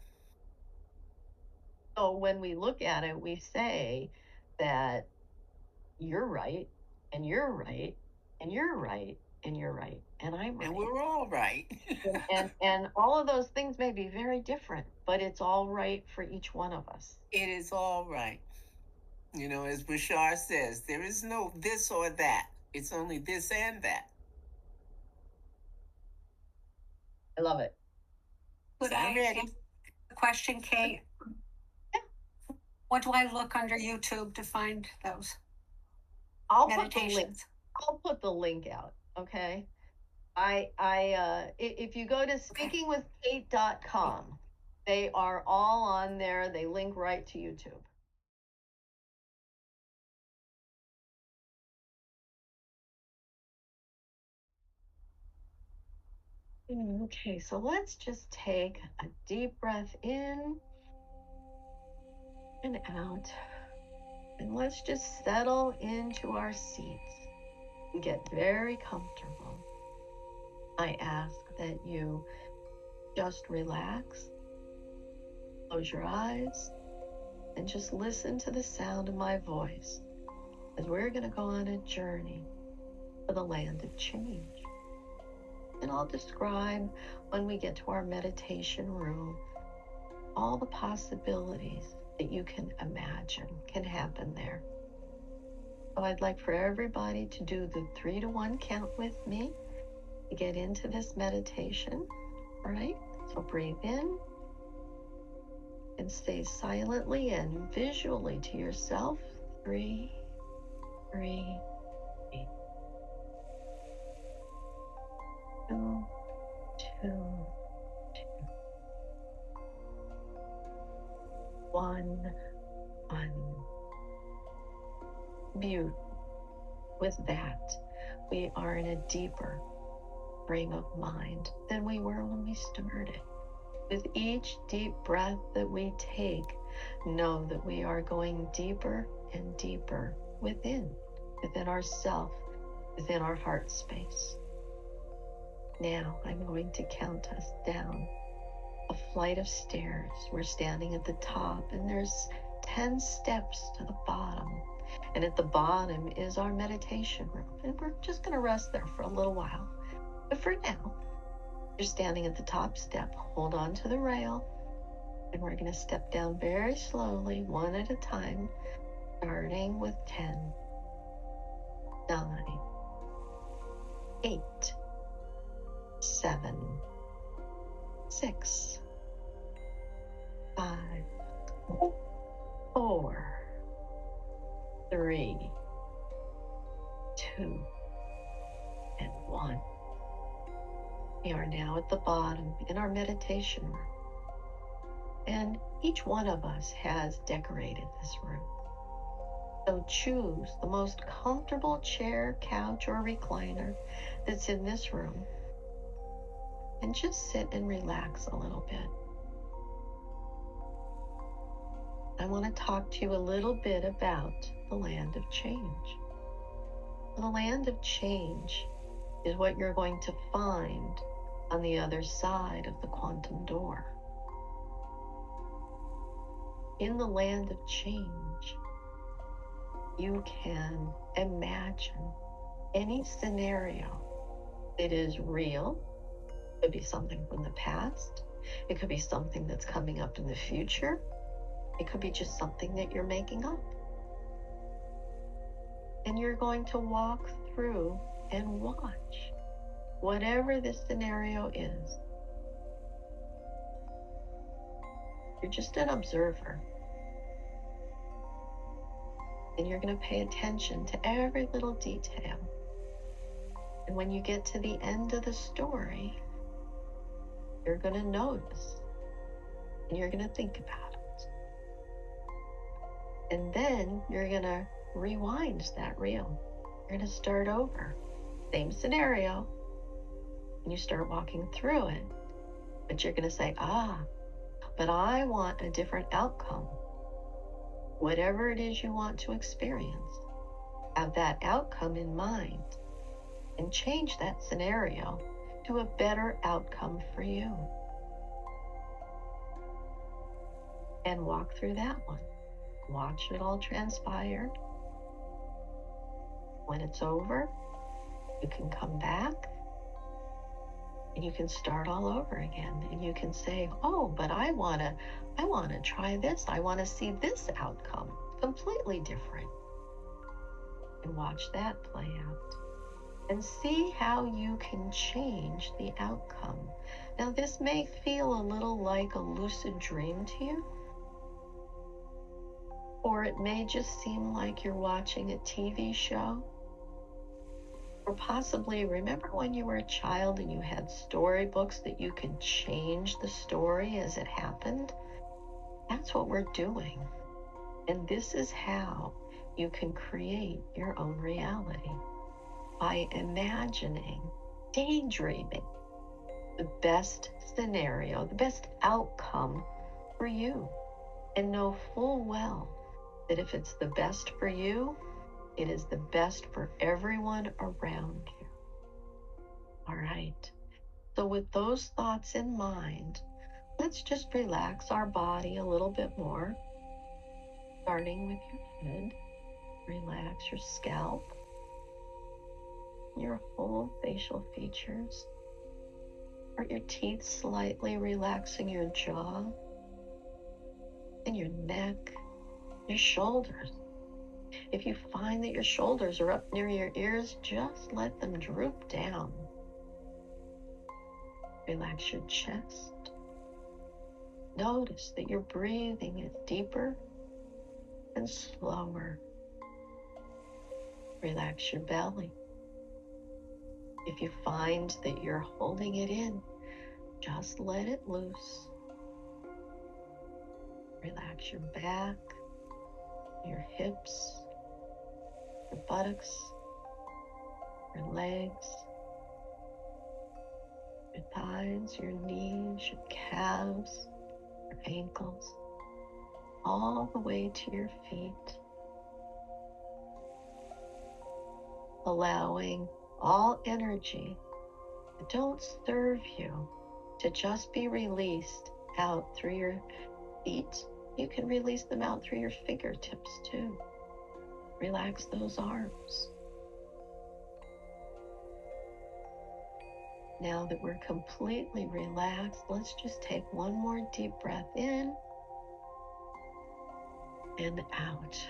So when we look at it, we say that you're right, and you're right, and you're right, and you're right, and I'm And right. we're all right. And all of those things may be very different, but it's all right for each one of us. It is all right. As Bashar says, there is no this or that. It's only this and that. I love it. Could So I'm I ready. ask a question, Kate? What do I look under YouTube to find those I'll put the link. meditations? I'll put the link out. Okay. If you go to Okay. speakingwithkate.com, they are all on there. They link right to YouTube. Okay, so let's just take a deep breath in and out. And let's just settle into our seats and get very comfortable. I ask that you just relax, close your eyes, and just listen to the sound of my voice as we're going to go on a journey to the land of change. And I'll describe when we get to our meditation room all the possibilities that you can imagine can happen there. So I'd like for everybody to do the 3 to 1 count with me to get into this meditation. All right? So breathe in and say silently and visually to yourself 3, 3, 3, 2, 2, 1, 1. Beautiful. With that, we are in a deeper frame of mind than we were when we started. With each deep breath that we take, know that we are going deeper and deeper within ourself, within our heart space. Now I'm going to count us down a flight of stairs. We're standing at the top, and there's 10 steps to the bottom. And at the bottom is our meditation room. And we're just going to rest there for a little while. But for now, you're standing at the top step. Hold on to the rail. And we're going to step down very slowly, one at a time, starting with 10, 9, 8, 7, 6, 5, 4, 3, 2, and 1. We are now at the bottom in our meditation room. And each one of us has decorated this room. So choose the most comfortable chair, couch, or recliner that's in this room and just sit and relax a little bit. I want to talk to you a little bit about the land of change. The land of change is what you're going to find on the other side of the quantum door. In the land of change, you can imagine any scenario that is real. It could be something from the past. It could be something that's coming up in the future. It could be just something that you're making up. And you're going to walk through and watch whatever this scenario is. You're just an observer. And you're going to pay attention to every little detail. And when you get to the end of the story, you're going to notice and you're going to think about it. And then you're going to rewind that reel. You're going to start over. Same scenario. And you start walking through it. But you're going to say, but I want a different outcome. Whatever it is you want to experience, have that outcome in mind and change that scenario to a better outcome for you. And walk through that one. Watch it all transpire. When it's over, you can come back and you can start all over again. And you can say, but I want to try this. I want to see this outcome completely different. And watch that play out. And see how you can change the outcome. Now, this may feel a little like a lucid dream to you, or it may just seem like you're watching a TV show, or possibly, remember when you were a child and you had storybooks that you could change the story as it happened? That's what we're doing. And this is how you can create your own reality. By imagining, daydreaming the best scenario, the best outcome for you, and know full well that if it's the best for you, it is the best for everyone around you. All right. So with those thoughts in mind, let's just relax our body a little bit more, starting with your head. Relax your scalp, your whole facial features, or your teeth slightly relaxing your jaw and your neck, your shoulders. If you find that your shoulders are up near your ears, just let them droop down. Relax your chest. Notice that your breathing is deeper and slower. Relax your belly. If you find that you're holding it in, just let it loose. Relax your back, your hips, your buttocks, your legs, your thighs, your knees, your calves, your ankles, all the way to your feet. Allowing all energy that don't serve you to just be released out through your feet. You can release them out through your fingertips too. Relax those arms. Now that we're completely relaxed, let's just take one more deep breath in and out.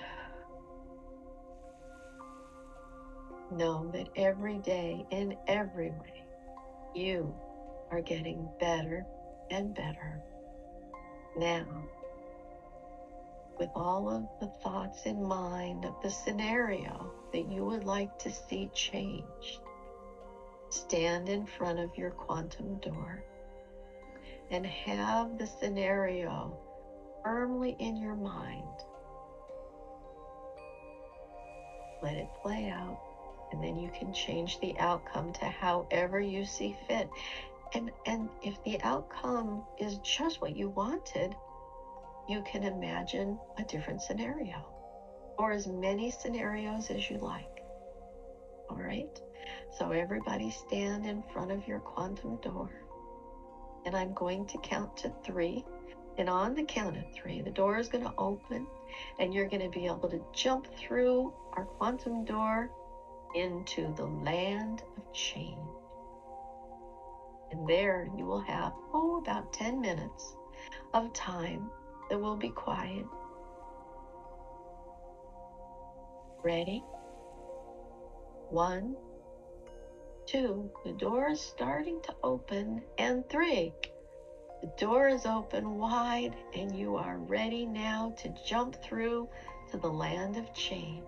Know that every day, in every way, you are getting better and better. Now, with all of the thoughts in mind of the scenario that you would like to see changed, stand in front of your quantum door and have the scenario firmly in your mind. Let it play out, and then you can change the outcome to however you see fit. And if the outcome is just what you wanted, you can imagine a different scenario or as many scenarios as you like. All right? So everybody stand in front of your quantum door. And I'm going to count to 3. And on the count of 3, the door is going to open and you're going to be able to jump through our quantum door into the land of change. And there you will have, about 10 minutes of time that will be quiet. Ready? 1, 2, the door is starting to open, and 3, the door is open wide, and you are ready now to jump through to the land of change.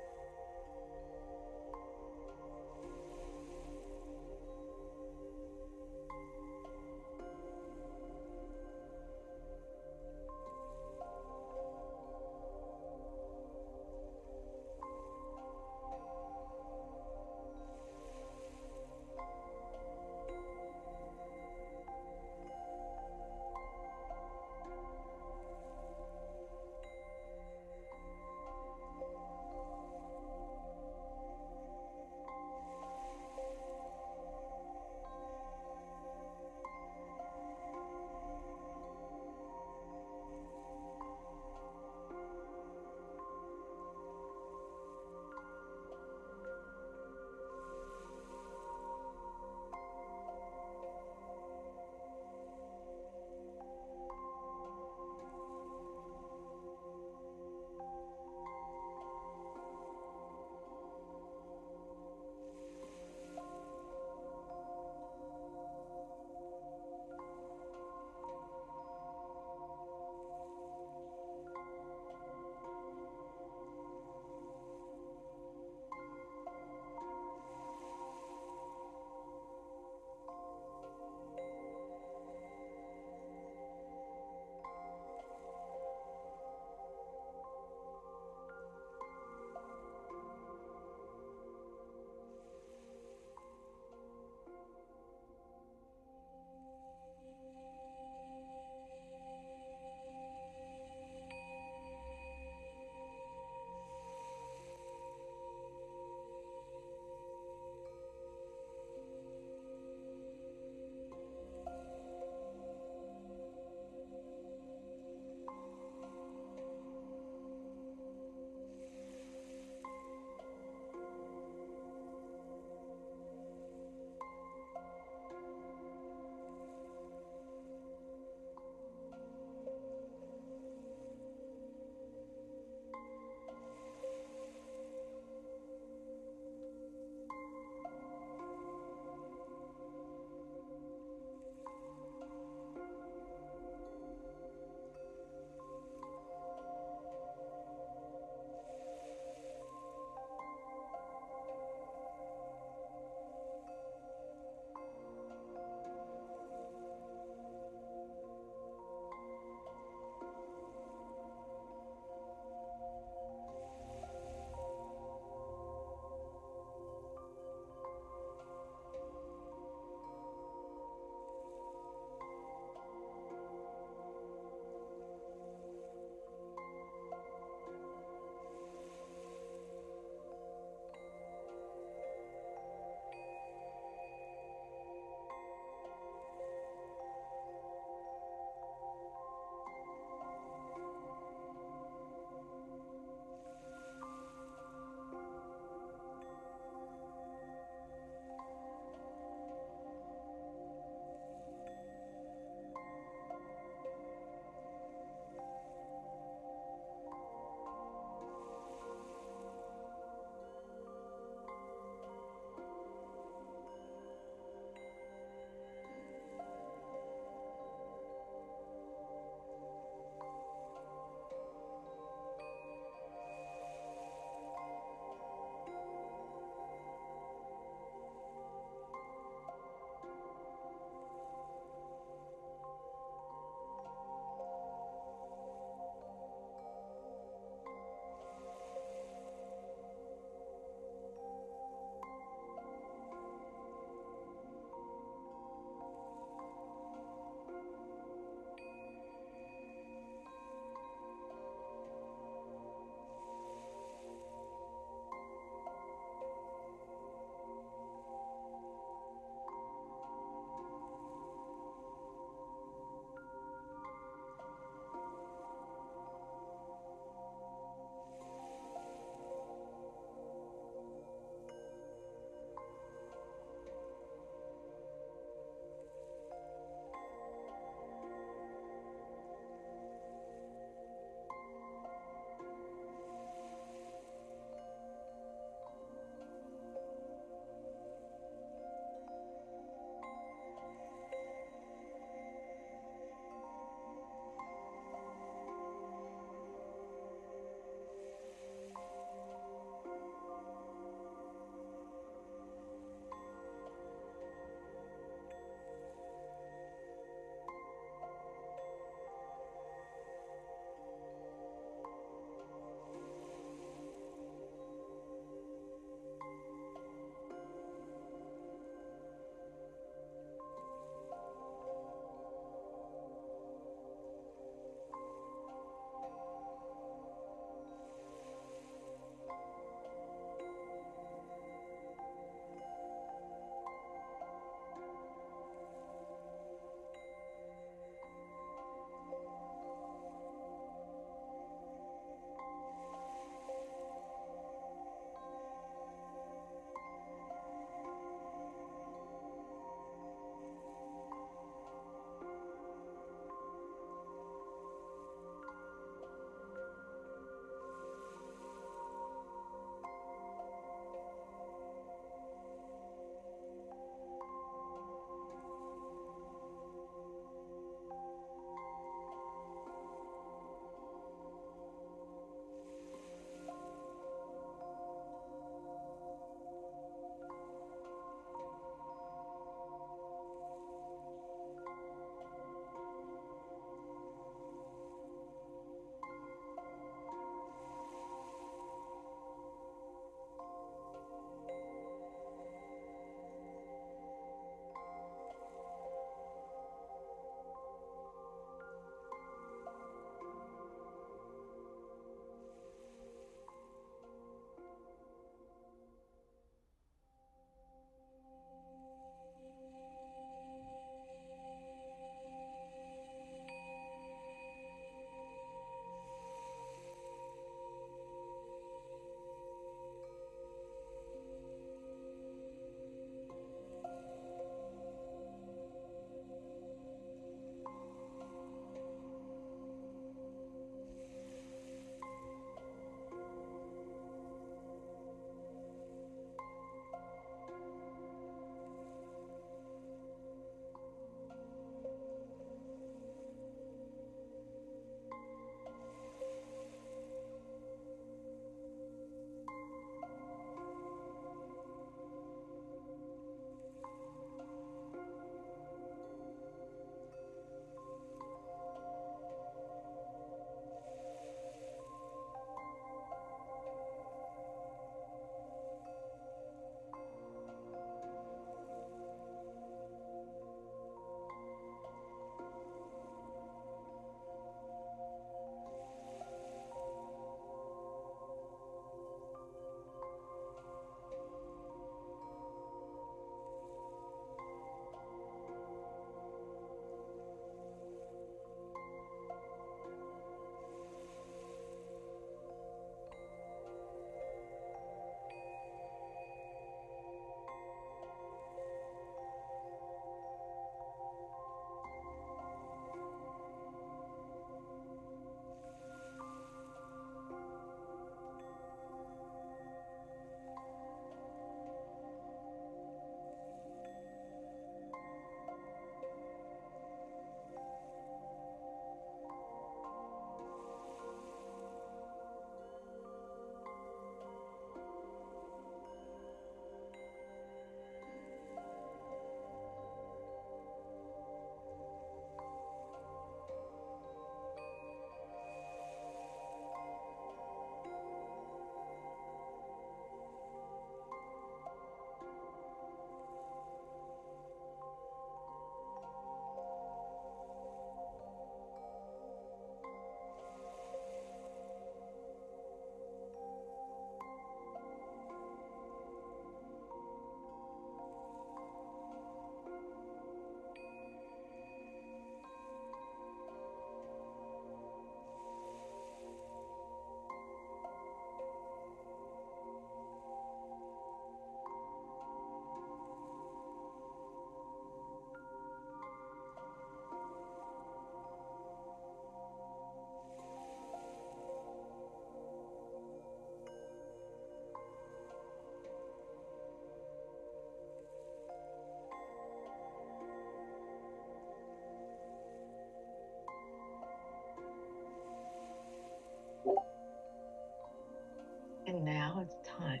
And now it's time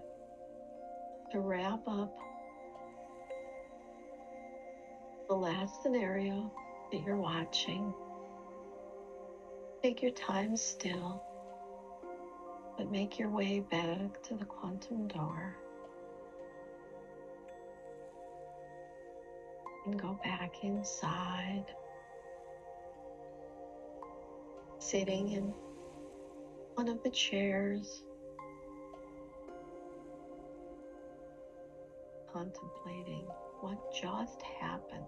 to wrap up the last scenario that you're watching. Take your time still, but make your way back to the quantum door and go back inside, sitting in one of the chairs, contemplating what just happened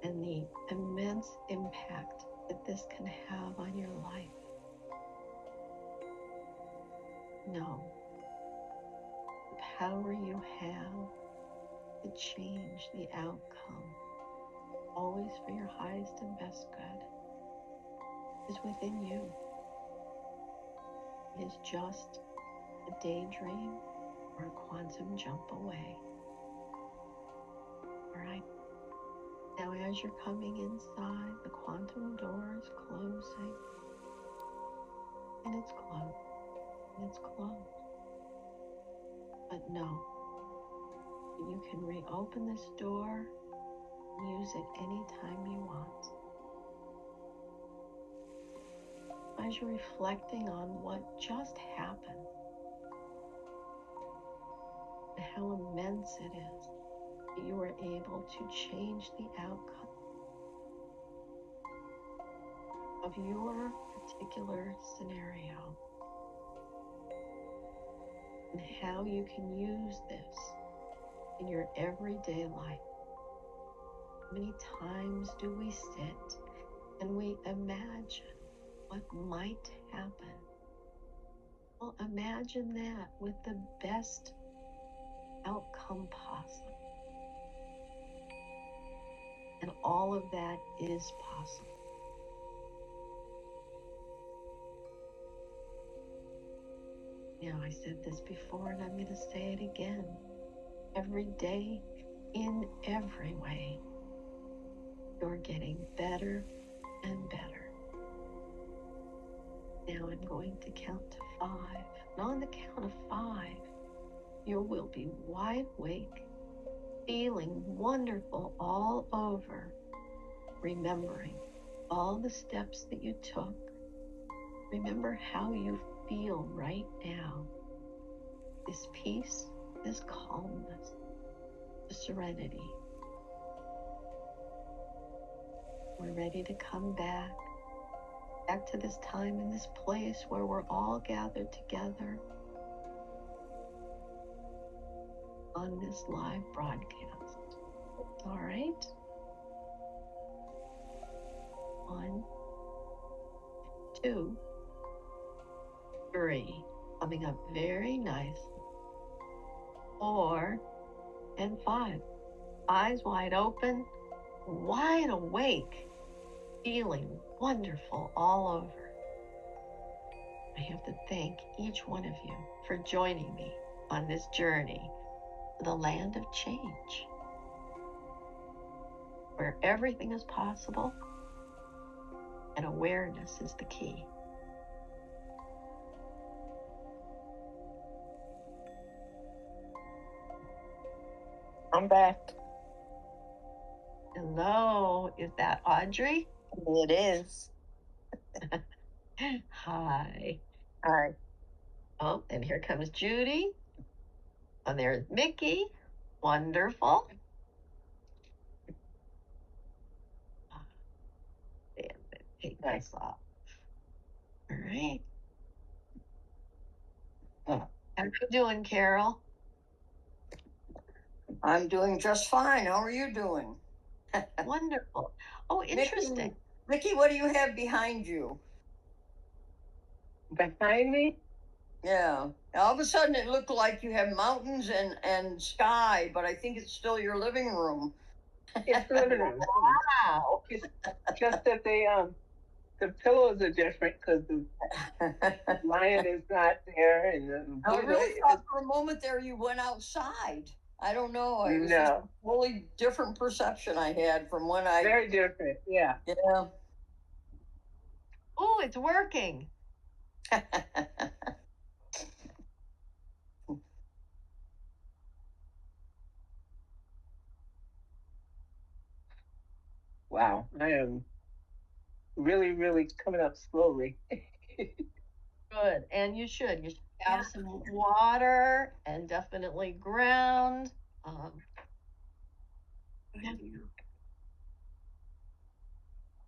and the immense impact that this can have on your life. Know the power you have to change the outcome, always for your highest and best good, is within you. It is just a daydream or a quantum jump away. All right. Now, as you're coming inside, the quantum door is closing, and it's closed, and it's closed. But know that you can reopen this door and use it anytime you want. As you're reflecting on what just happened and how immense it is that you were able to change the outcome of your particular scenario, and how you can use this in your everyday life. How many times do we sit and we imagine what might happen? Well, imagine that with the best outcome possible. And all of that is possible. Now, I said this before and I'm going to say it again. Every day, in every way, you're getting better and better. Now I'm going to count to 5. And on the count of 5, you will be wide awake, feeling wonderful all over, remembering all the steps that you took. Remember how you feel right now. This peace, this calmness, this serenity. We're ready to come back to this time and this place where we're all gathered together on this live broadcast. All right? 1, 2, 3. Coming up very nice. 4 and 5. Eyes wide open, wide awake, feeling wonderful all over. I have to thank each one of you for joining me on this journey to the land of change, where everything is possible and awareness is the key. I'm back. Hello, is that Audrey? It is. Hi. All right. Oh, and here comes Judy. And there's Mickey. Wonderful. Damn it. Take this off. All right. How are you doing, Carol? I'm doing just fine. How are you doing? Wonderful. Oh, interesting. Mickey, what do you have behind you? Behind me? Yeah. All of a sudden it looked like you have mountains and sky, but I think it's still your living room. It's the living room. Wow. It's just that the pillows are different because the lion is not there, and the I Buddha really is. thought for a moment there you went outside. I don't know. It was just a No, totally different perception I had from when I. very different. Yeah. Yeah. Oh, it's working. Wow, I am really, really coming up slowly. Good. And you should. You should Yeah. have some water and definitely ground. Um,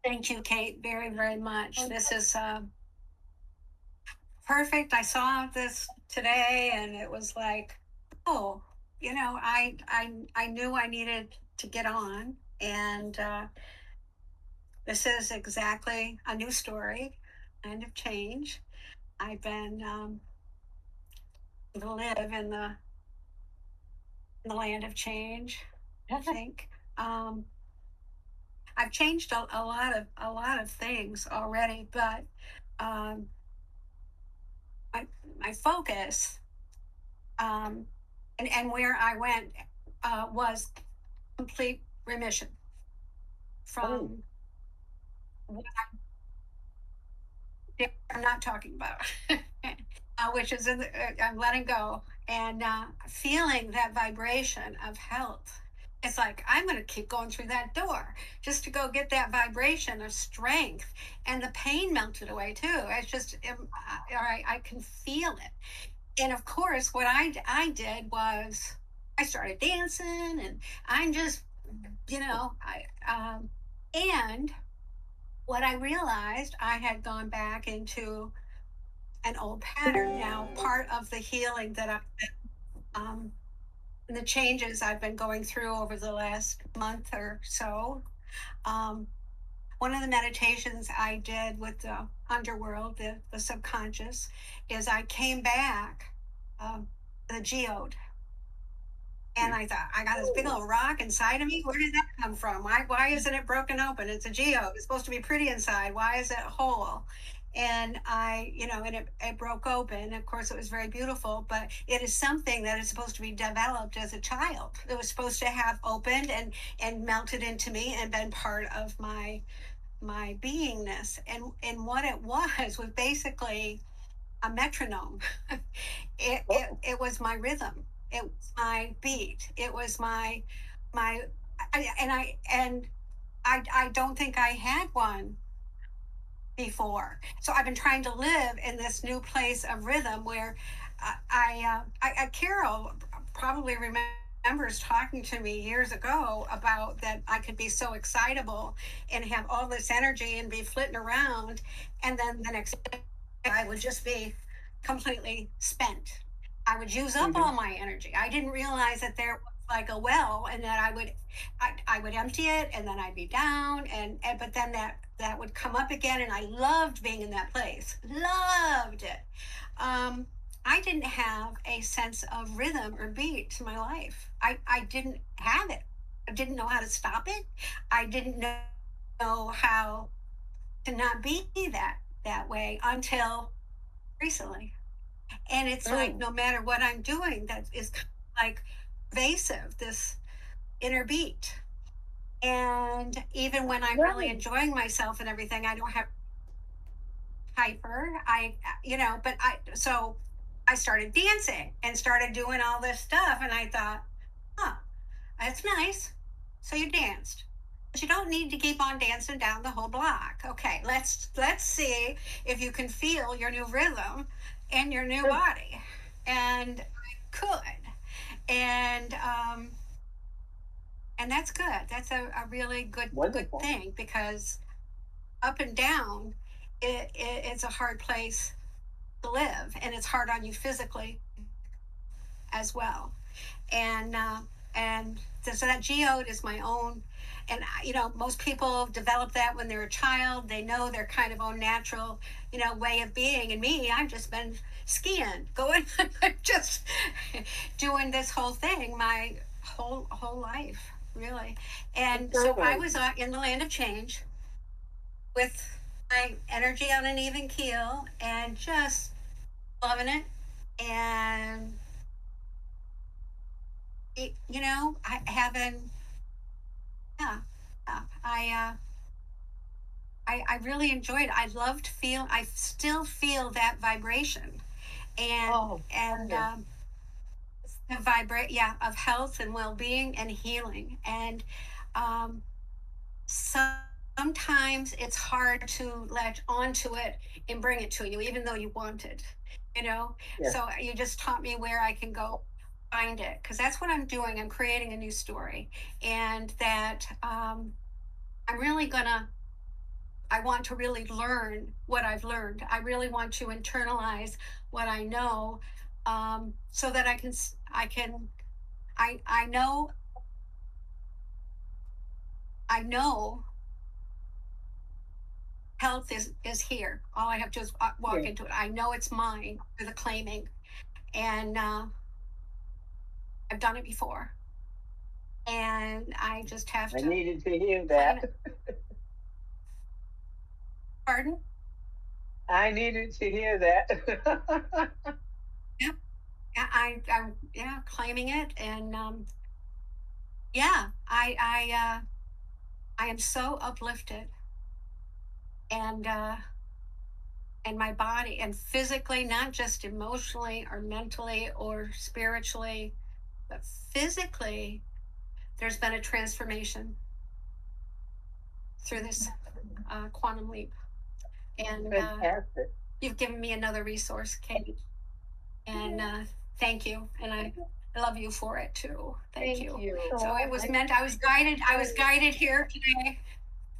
Thank you, Kate, very, very much. This is perfect. I saw this today, and it was like, oh, I knew I needed to get on, and this is exactly a new story, kind of change. I've been to live in the land of change. I think I've changed a lot of things already, but um, my my focus um, and where I went was complete remission Oh, from what I'm not talking about, which is I'm letting go and feeling that vibration of health. It's like I'm going to keep going through that door just to go get that vibration of strength, and the pain melted away too. It's just, all right, I can feel it. And of course, what I did was I started dancing, and I'm just, I and what I realized, I had gone back into an old pattern. Now, part of the healing that um, the changes I've been going through over the last month or so, um, one of the meditations I did with the underworld, the subconscious, is I came back, the geode. And I thought, I got this big old rock inside of me. Where did that come from? Why isn't it broken open? It's a geode. It's supposed to be pretty inside. Why is it whole? And it broke open. Of course, it was very beautiful, but it is something that is supposed to be developed as a child. It was supposed to have opened and melted into me and been part of my beingness. And what it was basically a metronome. It was my rhythm. It was my beat. It was my and I don't think I had one before. So I've been trying to live in this new place of rhythm where Carol probably remembers talking to me years ago about that I could be so excitable and have all this energy and be flitting around, and then the next day I would just be completely spent. I would use up mm-hmm. all my energy. I didn't realize that there was like a well, and that I would empty it, and then I'd be down, and but then that would come up again, and I loved being in that place. Loved it. Um, I didn't have a sense of rhythm or beat to my life. I didn't have it. I didn't know how to stop it. I didn't know how to not be that way until recently. And it's like Oh, no matter what I'm doing, that is like pervasive, this inner beat. And even when I'm really nice. enjoying myself and everything, I don't have hyper. But so I started dancing and started doing all this stuff, and I thought, huh, that's nice. So you danced, but you don't need to keep on dancing down the whole block. Okay, let's see if you can feel your new rhythm in your new body, and I could, and and that's good. That's a really good Wonderful. thing, because up and down, it's a hard place to live, and it's hard on you physically as well. And so that geode is my own. And most people develop that when they're a child. They know their kind of own natural way of being. And me, I've just been skiing, going, just doing this whole thing my whole life, really. And so I Good. was in the land of change with my energy on an even keel and just loving it. And I haven't, yeah, I I really enjoyed it. I still feel that vibration, and Oh, and wonderful. the of health and well-being and healing. And um, sometimes it's hard to latch onto it and bring it to you, even though you want it, you know? Yeah. So you just taught me where I can go find it, because that's what I'm doing. I'm creating a new story, and that I'm really gonna, I want to really learn what I've learned. I really want to internalize what I know, so that I know, I know health is here. All I have to do is walk Yeah. into it. I know it's mine for the claiming, and I've done it before, and I just have I to needed to hear claim that. it. Pardon? I needed to hear that. Yeah, I'm yeah claiming it, and yeah, I am so uplifted, and my body and physically, not just emotionally or mentally or spiritually, but physically, there's been a transformation through this quantum leap. And Fantastic. you've given me another resource, Kate. And thank you. And I love you for it too. Thank Thank you. you. So it was I, meant, I was guided. I was guided here today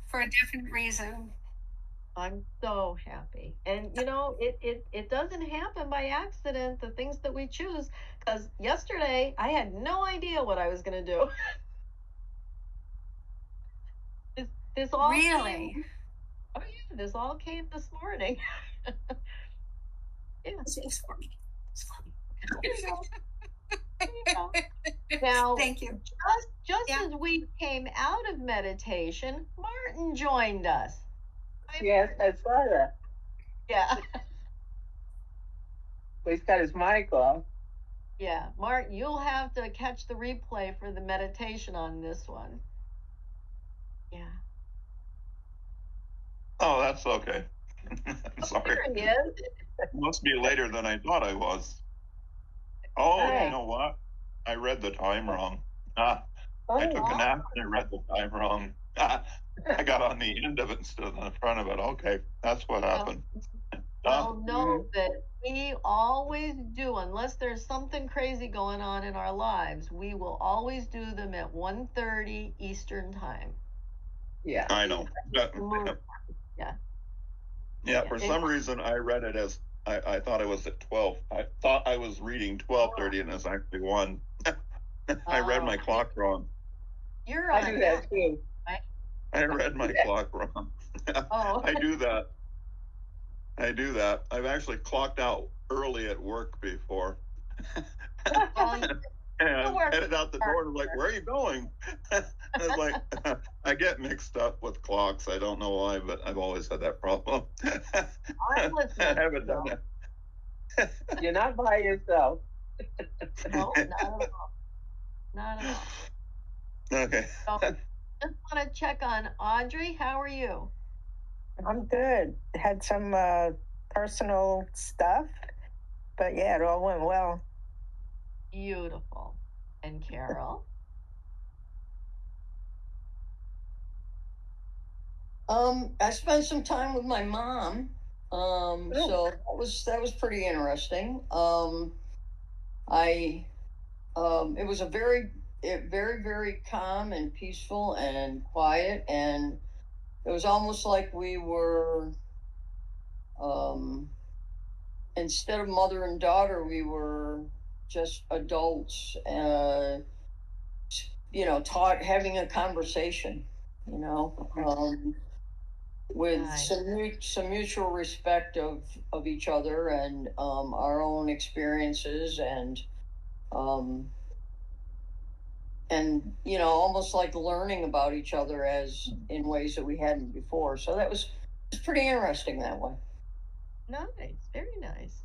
for a definite reason. I'm so happy. And it doesn't happen by accident, the things that we choose. Because yesterday I had no idea what I was going to do. this, this all came, Really. oh yeah, this all came this morning. Yeah, It's for me. It's for me. there you go. There you go. Now, Thank you. just Yeah. as we came out of meditation, Martin joined us. Hi, Yes, Martin. I saw that. Yeah. But he's got his mic off. Yeah, Martin, you'll have to catch the replay for the meditation on this one. Yeah. Oh, that's okay. I'm sorry. There he is. Must be later than I thought I was. Oh, you Hi. know what? I read the time wrong. Ah, I took a Oh, nap and I read the time wrong. Ah, I got on the end of it instead of the front of it. Okay, that's what well, happened. Ah, well, know that we always do, unless there's something crazy going on in our lives, we will always do them at 1:30 Eastern time. Yeah. I know. Yeah, Yeah. Yeah. yeah, Yeah. for some reason I read it as I thought it was at 12. I thought I was reading 12:30 and it's actually 1. I read Oh, my clock wrong. you're I on do mountain, that too. right? I read my clock wrong. Oh, I do that. I do that. I've actually clocked out early at work before well, you and work headed out the door and I'm like, where are you going? I was like, I get mixed up with clocks. I don't know why, but I've always had that problem. I'm I listening. haven't done No, that. You're not by yourself. no, not at all. Not at all. Okay. So just want to check on Audrey. How are you? I'm good. Had some personal stuff, but yeah, it all went well. Beautiful. And Carol? I spent some time with my mom. Oh, So that was pretty interesting. I it was very very calm and peaceful and quiet, and it was almost like we were um, instead of mother and daughter, we were just adults. Taught having a conversation. You know. With Nice. some mutual respect of each other and our own experiences um, and almost like learning about each other as in ways that we hadn't before. So that was pretty interesting that way. Nice. Very nice.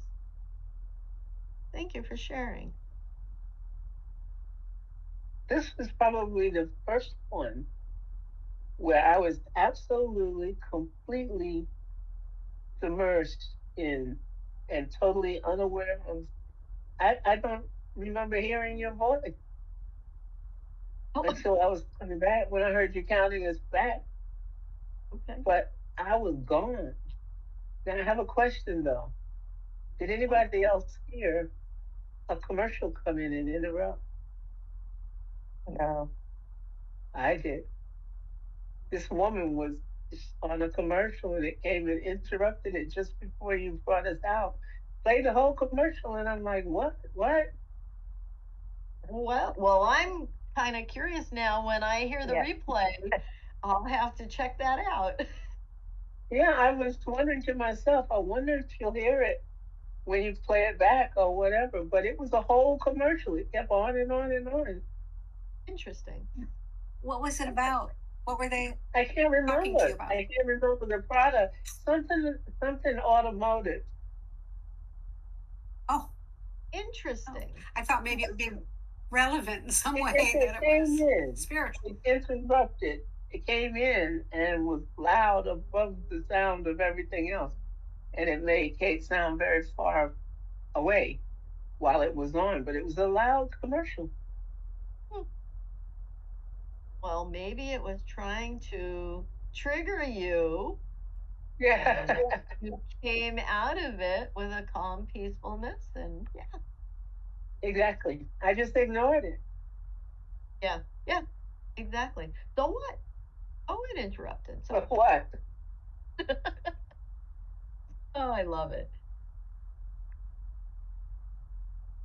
Thank you for sharing. this is probably the first one where I was absolutely, completely submerged in and totally unaware of. I don't remember hearing your voice Oh, until I was coming back when I heard you counting us back, okay. but I was gone. Now I have a question though. Did What? anybody else hear a commercial come in and interrupt? No. I did. This woman was on a commercial and it came and interrupted it just before you brought us out. Played the whole commercial and I'm like, what? What? Well, I'm kind of curious now. When I hear the Yeah. replay, I'll have to check that out. Yeah, I was wondering to myself, I wonder if she'll hear it when you play it back or whatever. But it was a whole commercial. It kept on and on and on. Interesting. What was it about? What were they I can't talking to you remember. about? I can't remember the product. Something automotive. Oh, Interesting. I thought maybe it would be relevant in some way It that it came was in. spiritual. It interrupted. It came in and was loud above the sound of everything else. And it made Kate sound very far away while it was on, but it was a loud commercial. Hmm. Well, maybe it was trying to trigger you, and Yeah, you came out of it with a calm peacefulness. And yeah, exactly. I just ignored it. yeah, yeah, exactly. So what? Oh, it interrupted. So But what? oh, I love it.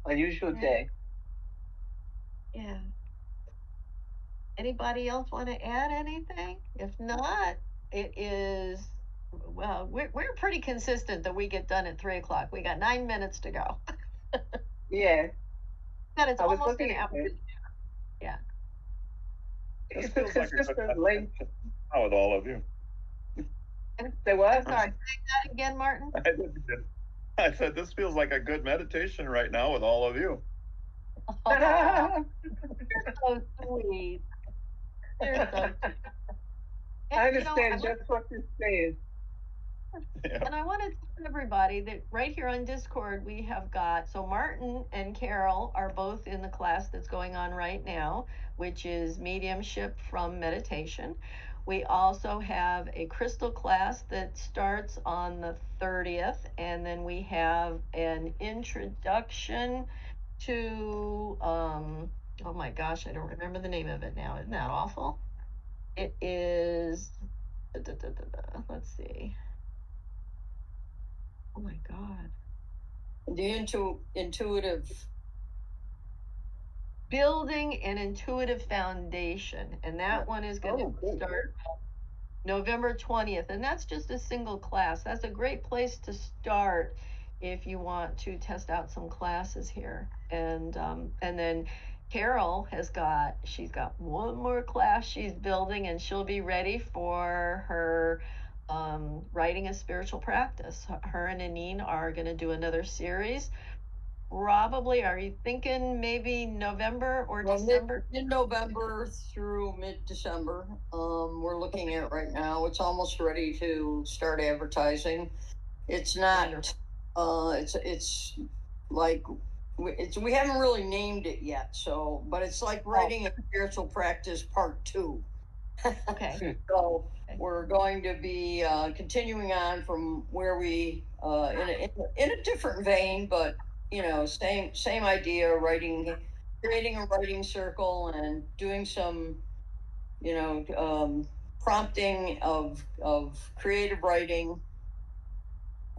Unusual Yeah, day. yeah. Anybody else want to add anything? If not, it is, well, we're pretty consistent that we get done at 3 o'clock. We got 9 minutes to go. Yeah, That it's I was almost an looking hour. at it. Yeah. This It's a feels like a good consistent length. meditation now with all of you. And Say I'm what? sorry, say that again, Martin. I did. I said this feels like a good meditation right now with all of you. Oh, I you're so sweet. You're so sweet. And I understand want just what you're saying. Yeah. and I want to tell everybody that right here on Discord we have got, so Martin and Carol are both in the class that's going on right now, which is mediumship from meditation. We also have a crystal class that starts on the 30th, and then we have an introduction to oh my gosh, I don't remember the name of it now. Isn't that awful? It is let's see. Oh my God. The intuitive. Building an intuitive foundation. And that one is going to good. start November 20th. And that's just a single class. That's a great place to start if you want to test out some classes here. And then Carol she's got one more class she's building, and she'll be ready for her writing a spiritual practice. Her and Anine are going to do another series. Probably, are you thinking maybe November or Well, December? mid-November through mid-December. We're looking at right now. It's almost ready to start advertising. It's not. It's like we haven't really named it yet. So, but it's like writing a spiritual practice part 2. Okay. So we're going to be continuing on from where we in a different vein, but same idea. Creating a writing circle and doing some prompting of creative writing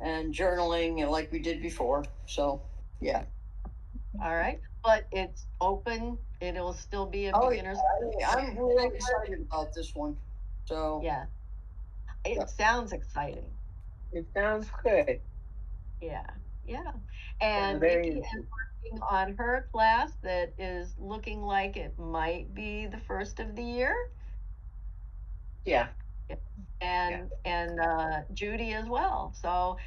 and journaling, like we did before. So yeah. All right. But it's open. It'll still be a Oh yeah, beginner's. I'm really excited about this one. So Yeah. yeah. It sounds exciting. It sounds good. Yeah. Yeah. I'm And very Nikki is interested. working on her class that is looking like it might be the first of the year. Yeah, Yeah. yeah. And Judy as well. So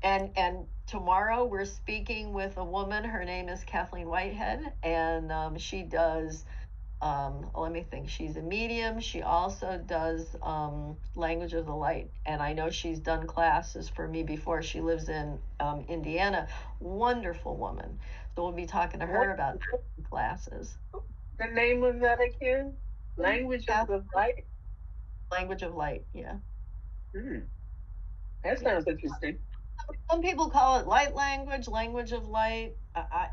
and tomorrow we're speaking with a woman. Her name is Kathleen Whitehead, and she does let me think. She's a medium. She also does language of the light, and I know she's done classes for me before. She lives in Indiana. Wonderful woman. So we'll be talking to her What about classes. the name of that again? Language of the light? Language of light. Yeah. Hmm. That Yeah. sounds interesting. Some people call it light language, language of light,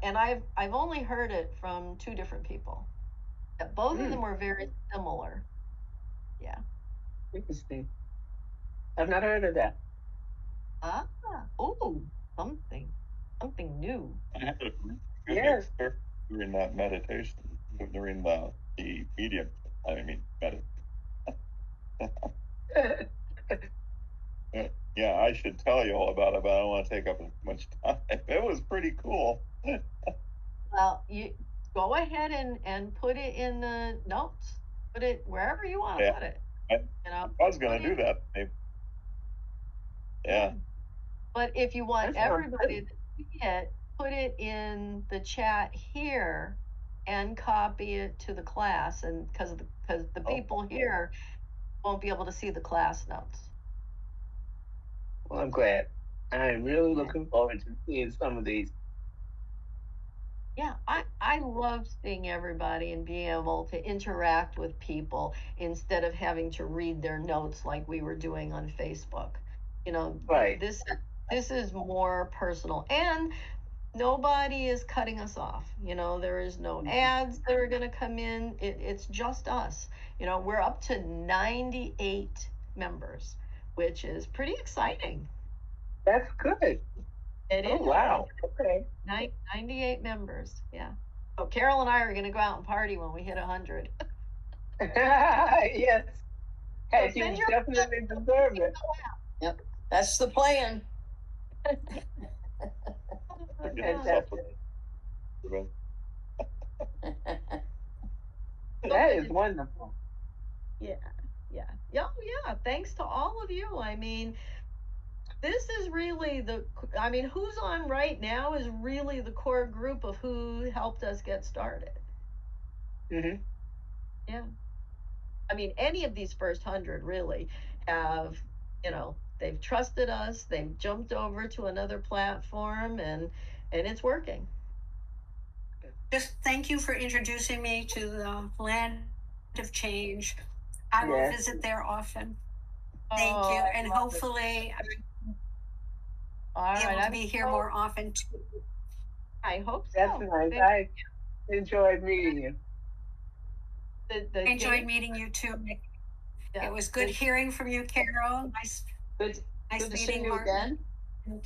and I've only heard it from two different people. Both of them Hmm. were very similar. Yeah. Interesting. I've not heard of that. Ah. Oh, something, something new. I had a good Yes. experience during that meditation, during the medium. I mean, yeah, I should tell you all about it, but I don't want to take up as much time. It was pretty cool. Well, you go ahead and put it in the notes. Put it wherever you want to Yeah, put it. I, You know, I was put going to it. do that. Yeah. Yeah. But if you want That sounds everybody good. to see it, put it in the chat here and copy it to the class. And because the Oh, people here won't be able to see the class notes. well, I'm glad. I'm really Yeah. looking forward to seeing some of these. Yeah, I love seeing everybody and being able to interact with people instead of having to read their notes like we were doing on Facebook. You know, Right. this is more personal, and nobody is cutting us off. You know, there is no ads that are going to come in. It's just us. You know, we're up to 98 members, which is pretty exciting. That's good. It Oh, is. wow. Okay. 98 members. Yeah. Oh, Carol and I are going to go out and party when we hit 100. Yes. So Hey, send you your definitely deserve it. Yep, that's the plan. To get yourself Fantastic. a so That good is to wonderful. yeah, yeah, yeah, oh, yeah. Thanks to all of you. I mean, this is really I mean, who's on right now is really the core group of who helped us get started. Hmm. Yeah. I mean, any of these first 100 really have, you know, they've trusted us, they've jumped over to another platform, and it's working. Just thank you for introducing me to the land of change. I will Yes. visit there often. Oh, Thank you. I And love it. hopefully All I'll be right, able to I'm be here so, more often too. I hope That's so. nice. I enjoyed meeting you. The I enjoyed date, meeting you too. yeah, It was good the, hearing from you, Carol. Good, Nice good to see meeting you Martin again.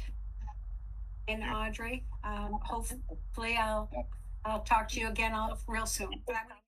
and Audrey. Hopefully I'll talk to you again real soon. But I'm gonna